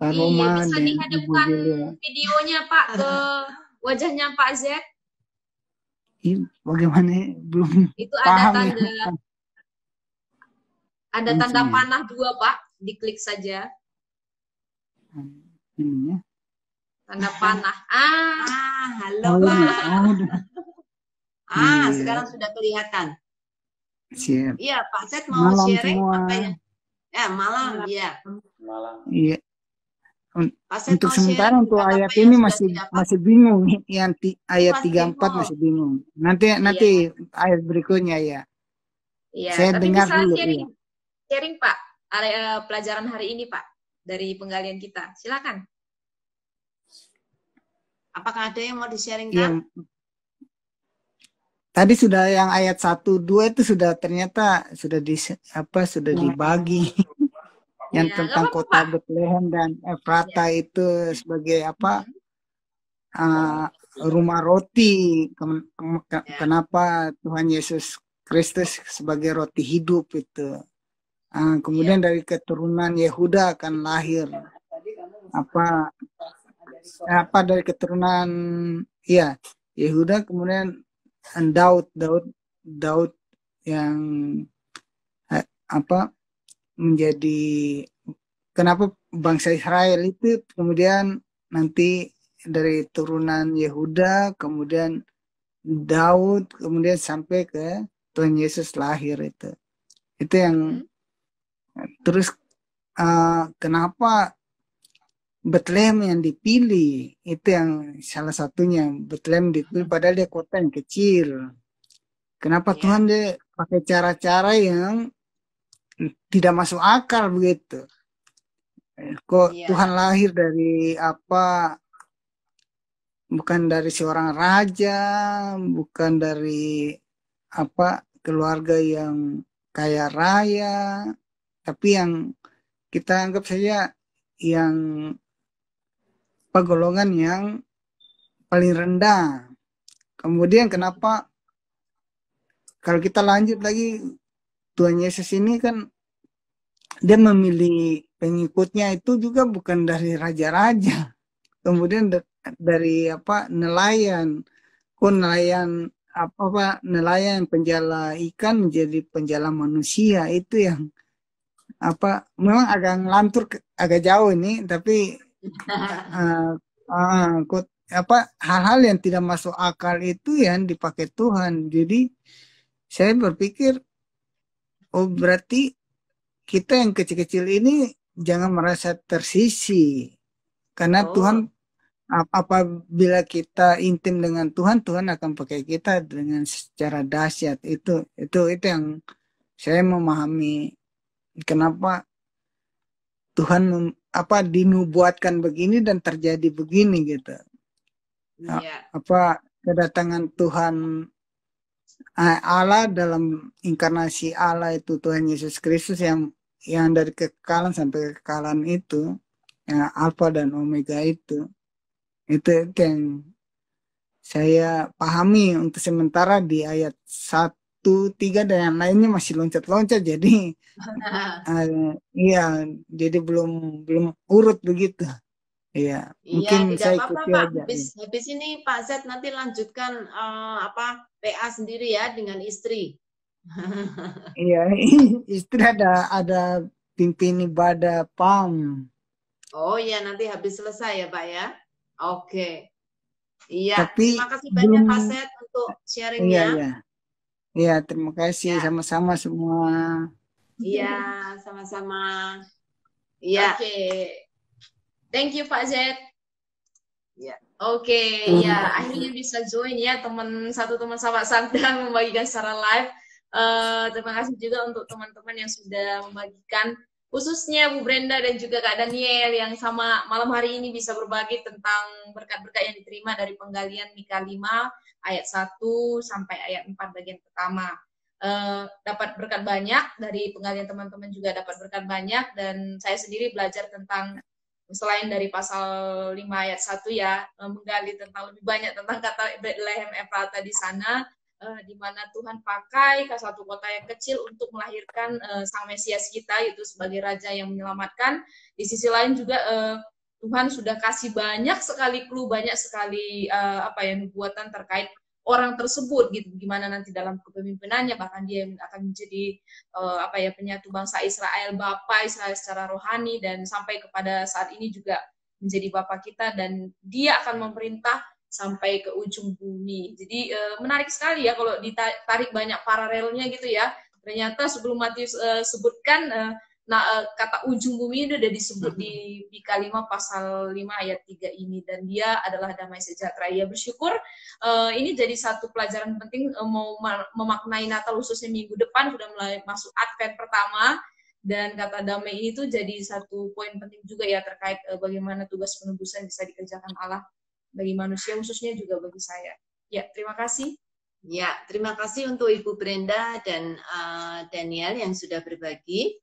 [SPEAKER 5] Pak Roma
[SPEAKER 2] bisa
[SPEAKER 5] dan
[SPEAKER 2] dihadapkan videonya, Pak, ke wajahnya Pak Z.
[SPEAKER 5] Bagaimana? Belum
[SPEAKER 2] itu ada
[SPEAKER 5] paham
[SPEAKER 2] tanda ya. Ada tanda panah 2, Pak. Diklik saja.
[SPEAKER 5] Ini ya.
[SPEAKER 2] Tanda panah.
[SPEAKER 1] Halo Pak. Sekarang sudah kelihatan.
[SPEAKER 5] Siap.
[SPEAKER 1] Iya, Pak Z mau
[SPEAKER 5] malam
[SPEAKER 1] sharing
[SPEAKER 5] semua.
[SPEAKER 1] apa ya? Malam, iya.
[SPEAKER 4] Malam.
[SPEAKER 5] Iya. Untuk
[SPEAKER 1] mau
[SPEAKER 5] sementara untuk ayat ini masih bingung, yang ayat 34 masih bingung. Nanti ayat berikutnya ya.
[SPEAKER 2] Iya,
[SPEAKER 5] saya
[SPEAKER 2] tapi
[SPEAKER 5] dengar
[SPEAKER 2] bisa
[SPEAKER 5] dulu.
[SPEAKER 2] sharing Pak, pelajaran hari ini Pak dari penggalian kita. Silakan.
[SPEAKER 1] Apakah ada yang mau di-sharingkan?
[SPEAKER 5] Ya, tadi sudah yang ayat 1, 2 itu sudah ternyata sudah dibagi. Yang tentang kota Bethlehem dan Efrata itu sebagai rumah roti. Kenapa Tuhan Yesus Kristus sebagai roti hidup itu. Kemudian dari keturunan Yehuda akan lahir dari keturunan Yehuda, kemudian Daud yang menjadi kenapa bangsa Israel itu kemudian nanti dari turunan Yehuda, kemudian Daud, kemudian sampai ke Tuhan Yesus lahir itu yang terus kenapa Bethlehem yang dipilih, itu yang salah satunya. Bethlehem dipilih padahal dia kota yang kecil. Kenapa Tuhan dia pakai cara-cara yang tidak masuk akal begitu. Kok Tuhan lahir dari bukan dari seorang raja, bukan dari keluarga yang kaya raya, tapi yang kita anggap saja yang golongan yang paling rendah. Kemudian kenapa kalau kita lanjut lagi, Tuhan Yesus ini kan dia memilih pengikutnya itu juga bukan dari raja-raja. Kemudian dari nelayan. Kok nelayan apa nelayan penjala ikan menjadi penjala manusia, itu yang apa memang agak ngelantur agak jauh ini, tapi apa hal-hal yang tidak masuk akal itu yang dipakai Tuhan. Jadi saya berpikir, oh berarti kita yang kecil-kecil ini jangan merasa tersisih, karena Tuhan apabila kita intim dengan Tuhan, Tuhan akan pakai kita dengan secara dahsyat. Itu yang saya memahami kenapa Tuhan apa dinubuatkan begini dan terjadi begini gitu. Apa kedatangan Tuhan Allah dalam inkarnasi Allah itu Tuhan Yesus Kristus yang dari kekekalan sampai kekekalan itu, yang Alfa dan Omega itu yang saya pahami untuk sementara di ayat 1, 3 dan yang lainnya masih loncat-loncat, jadi iya, jadi belum urut begitu. Iya, mungkin saya ikuti aja.
[SPEAKER 1] Habis ini Pak Z nanti lanjutkan PA sendiri ya dengan istri.
[SPEAKER 5] Iya, istri ada pimpin ibadah PAM.
[SPEAKER 1] Oh iya, nanti habis selesai ya Pak ya. Oke. Iya,
[SPEAKER 5] tapi
[SPEAKER 1] terima kasih banyak Pak Z untuk sharingnya.
[SPEAKER 5] Iya, terima kasih sama-sama semua.
[SPEAKER 1] Iya, sama-sama. Iya.
[SPEAKER 2] Oke. Thank you Pak Z.
[SPEAKER 1] Ya.
[SPEAKER 2] Oke, ya akhirnya bisa join ya teman sahabat Sabda membagikan secara live. Terima kasih juga untuk teman-teman yang sudah membagikan, khususnya Bu Brenda dan juga Kak Daniel yang sama malam hari ini bisa berbagi tentang berkat-berkat yang diterima dari penggalian Mika 5 ayat 1 sampai ayat 4 bagian pertama. Dapat berkat banyak dari penggalian teman-teman, juga dapat berkat banyak, dan saya sendiri belajar tentang, selain dari pasal 5 ayat 1 ya, menggali tentang lebih banyak tentang kata Bethlehem Efrata di sana, di mana Tuhan pakai satu kota yang kecil untuk melahirkan Sang Mesias kita, itu sebagai Raja yang menyelamatkan. Di sisi lain juga Tuhan sudah kasih banyak sekali clue, banyak sekali nubuatan terkait orang tersebut gitu, gimana nanti dalam kepemimpinannya, bahkan dia akan menjadi penyatu bangsa Israel, Bapa Israel secara rohani, dan sampai kepada saat ini juga menjadi Bapa kita, dan dia akan memerintah sampai ke ujung bumi. Jadi menarik sekali ya kalau ditarik banyak paralelnya gitu ya. Ternyata sebelum Matius sebutkan kata ujung bumi itu sudah disebut di Mika 5 pasal 5 ayat 3 ini, dan dia adalah damai sejahtera. Ia bersyukur ini jadi satu pelajaran penting mau memaknai Natal, khususnya minggu depan sudah mulai masuk Advent pertama, dan kata damai ini tuh jadi satu poin penting juga ya terkait bagaimana tugas penebusan bisa dikerjakan Allah bagi manusia, khususnya juga bagi saya. Ya, terima kasih.
[SPEAKER 1] Ya, terima kasih untuk Ibu Brenda dan Daniel yang sudah berbagi.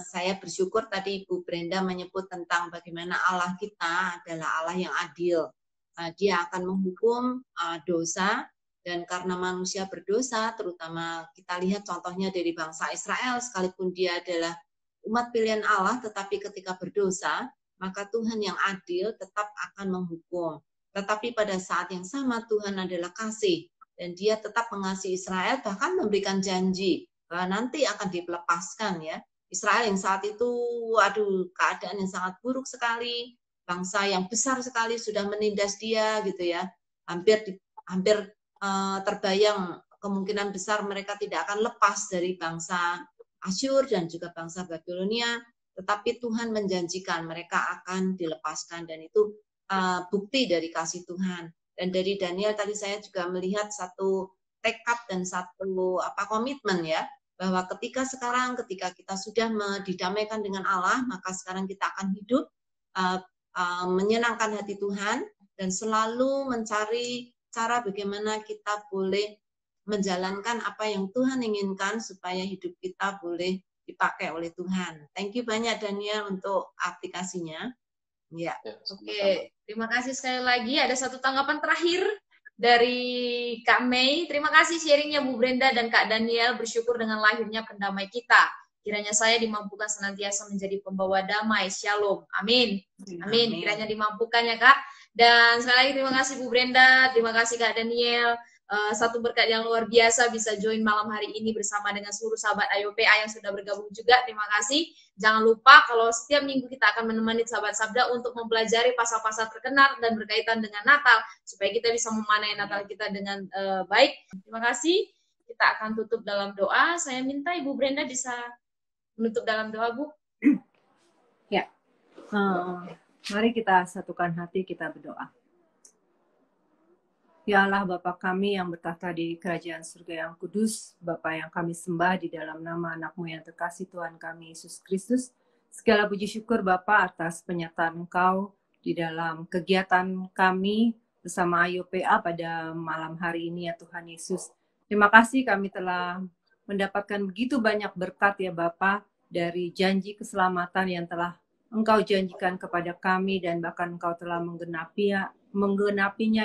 [SPEAKER 1] Saya bersyukur tadi Ibu Brenda menyebut tentang bagaimana Allah kita adalah Allah yang adil. Dia akan menghukum dosa, dan karena manusia berdosa, terutama kita lihat contohnya dari bangsa Israel, sekalipun dia adalah umat pilihan Allah, tetapi ketika berdosa, maka Tuhan yang adil tetap akan menghukum. Tetapi pada saat yang sama Tuhan adalah kasih, dan dia tetap mengasihi Israel, bahkan memberikan janji nanti akan dilepaskan ya. Israel yang saat itu keadaan yang sangat buruk sekali, bangsa yang besar sekali sudah menindas dia gitu ya. Hampir terbayang kemungkinan besar mereka tidak akan lepas dari bangsa Asyur dan juga bangsa Babilonia, tetapi Tuhan menjanjikan mereka akan dilepaskan, dan itu bukti dari kasih Tuhan. Dan dari Daniel tadi saya juga melihat satu tekad dan satu komitmen ya, bahwa ketika kita sudah didamaikan dengan Allah, maka sekarang kita akan hidup menyenangkan hati Tuhan dan selalu mencari cara bagaimana kita boleh menjalankan apa yang Tuhan inginkan supaya hidup kita boleh dipakai oleh Tuhan. Thank you banyak Daniel untuk aplikasinya. Ya.
[SPEAKER 2] Oke, terima kasih sekali lagi. Ada satu tanggapan terakhir dari Kak Mei. Terima kasih sharingnya Bu Brenda dan Kak Daniel. Bersyukur dengan lahirnya pendamai kita. Kiranya saya dimampukan senantiasa menjadi pembawa damai. Shalom. Amin. Amin. Kiranya dimampukan ya Kak. Dan sekali lagi terima kasih Bu Brenda, terima kasih Kak Daniel. satu berkat yang luar biasa bisa join malam hari ini bersama dengan seluruh sahabat IOPA yang sudah bergabung juga. Terima kasih. Jangan lupa kalau setiap minggu kita akan menemani sahabat Sabda untuk mempelajari pasal-pasal terkenal dan berkaitan dengan Natal supaya kita bisa memanai Natal kita dengan baik. Terima kasih. Kita akan tutup dalam doa. Saya minta Ibu Brenda bisa menutup dalam doa, Bu.
[SPEAKER 3] Ya. Mari kita satukan hati, kita berdoa. Ya Allah, Bapa kami yang bertahta di kerajaan surga yang kudus, Bapa yang kami sembah di dalam nama anak-Mu yang terkasih Tuhan kami Yesus Kristus. Segala puji syukur Bapa atas penyertaan Engkau di dalam kegiatan kami bersama IOPA pada malam hari ini ya Tuhan Yesus. Terima kasih kami telah mendapatkan begitu banyak berkat ya Bapa dari janji keselamatan yang telah Engkau janjikan kepada kami dan bahkan Engkau telah menggenapinya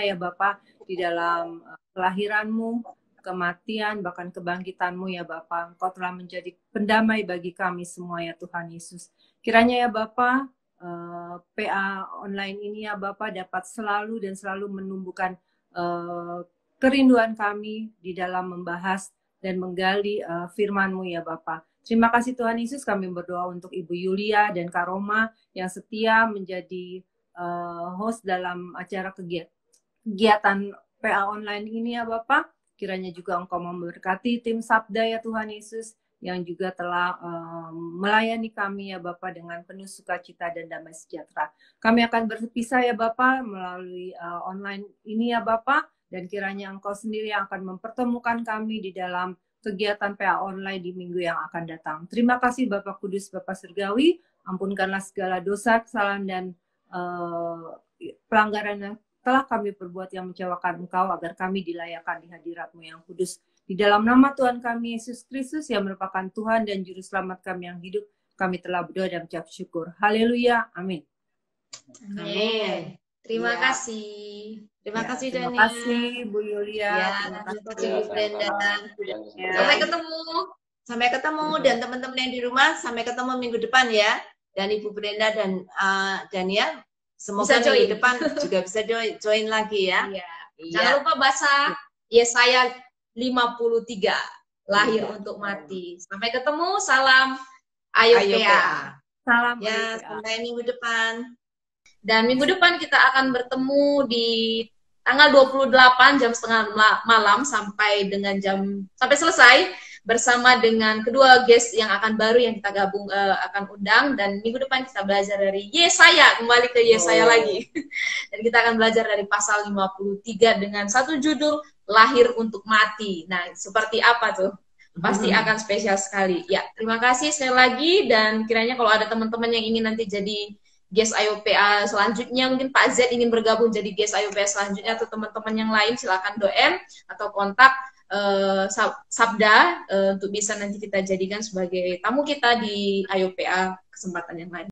[SPEAKER 3] ya Bapa di dalam kelahiran-Mu, kematian, bahkan kebangkitan-Mu ya Bapa. Engkau telah menjadi pendamai bagi kami semua ya Tuhan Yesus. Kiranya ya Bapa, PA online ini ya Bapa dapat selalu dan selalu menumbuhkan kerinduan kami di dalam membahas dan menggali firman-Mu ya Bapa. Terima kasih Tuhan Yesus, kami berdoa untuk Ibu Yulia dan Kak Roma yang setia menjadi host dalam acara kegiatan PA online ini ya Bapak. Kiranya juga Engkau memberkati tim Sabda ya Tuhan Yesus yang juga telah melayani kami ya Bapak dengan penuh sukacita dan damai sejahtera. Kami akan berpisah ya Bapak melalui online ini ya Bapak, dan kiranya Engkau sendiri yang akan mempertemukan kami di dalam kegiatan PA online di minggu yang akan datang. Terima kasih Bapak Kudus, Bapak Surgawi, ampunkanlah segala dosa, kesalahan dan pelanggaran yang telah kami perbuat yang mengecewakan Engkau, agar kami dilayakkan di hadirat-Mu yang kudus. Di dalam nama Tuhan kami Yesus Kristus yang merupakan Tuhan dan Juru Selamat kami yang hidup, kami telah berdoa dan mengucap syukur. Haleluya. Amin.
[SPEAKER 2] Amin. Terima kasih.
[SPEAKER 1] Terima kasih
[SPEAKER 3] Terima
[SPEAKER 1] Dani.
[SPEAKER 3] kasih Bu Yulia.
[SPEAKER 1] Ya,
[SPEAKER 3] Terima
[SPEAKER 1] terima
[SPEAKER 3] kasih.
[SPEAKER 1] kasih Bu Brenda.
[SPEAKER 3] Ya.
[SPEAKER 2] Sampai ketemu.
[SPEAKER 1] Sampai ketemu dan teman-teman yang di rumah, sampai ketemu minggu depan ya. Dan Ibu Brenda dan Dania, semoga
[SPEAKER 2] Bisa join.
[SPEAKER 1] minggu depan juga bisa join lagi ya.
[SPEAKER 2] Iya.
[SPEAKER 1] Iya.
[SPEAKER 2] Jangan lupa baca Yesaya 53, lahir
[SPEAKER 1] Iya.
[SPEAKER 2] untuk mati. Sampai ketemu, salam IOPA.
[SPEAKER 3] Salam.
[SPEAKER 1] Ya,
[SPEAKER 3] IOPA.
[SPEAKER 1] sampai minggu depan.
[SPEAKER 2] Dan minggu depan kita akan bertemu di tanggal 28 jam setengah malam sampai selesai bersama dengan kedua guest yang akan baru yang kita gabung akan undang, dan minggu depan kita belajar dari Yesaya, kembali ke Yesaya lagi. Dan kita akan belajar dari pasal 53 dengan satu judul lahir untuk mati. Nah, seperti apa tuh? Pasti akan spesial sekali. Ya, terima kasih sekali lagi, dan kiranya kalau ada teman-teman yang ingin nanti jadi guest IOPA selanjutnya, mungkin Pak Z ingin bergabung jadi guest IOPA selanjutnya, atau teman-teman yang lain silakan DM atau kontak Sabda untuk bisa nanti kita jadikan sebagai tamu kita di IOPA kesempatan yang lain.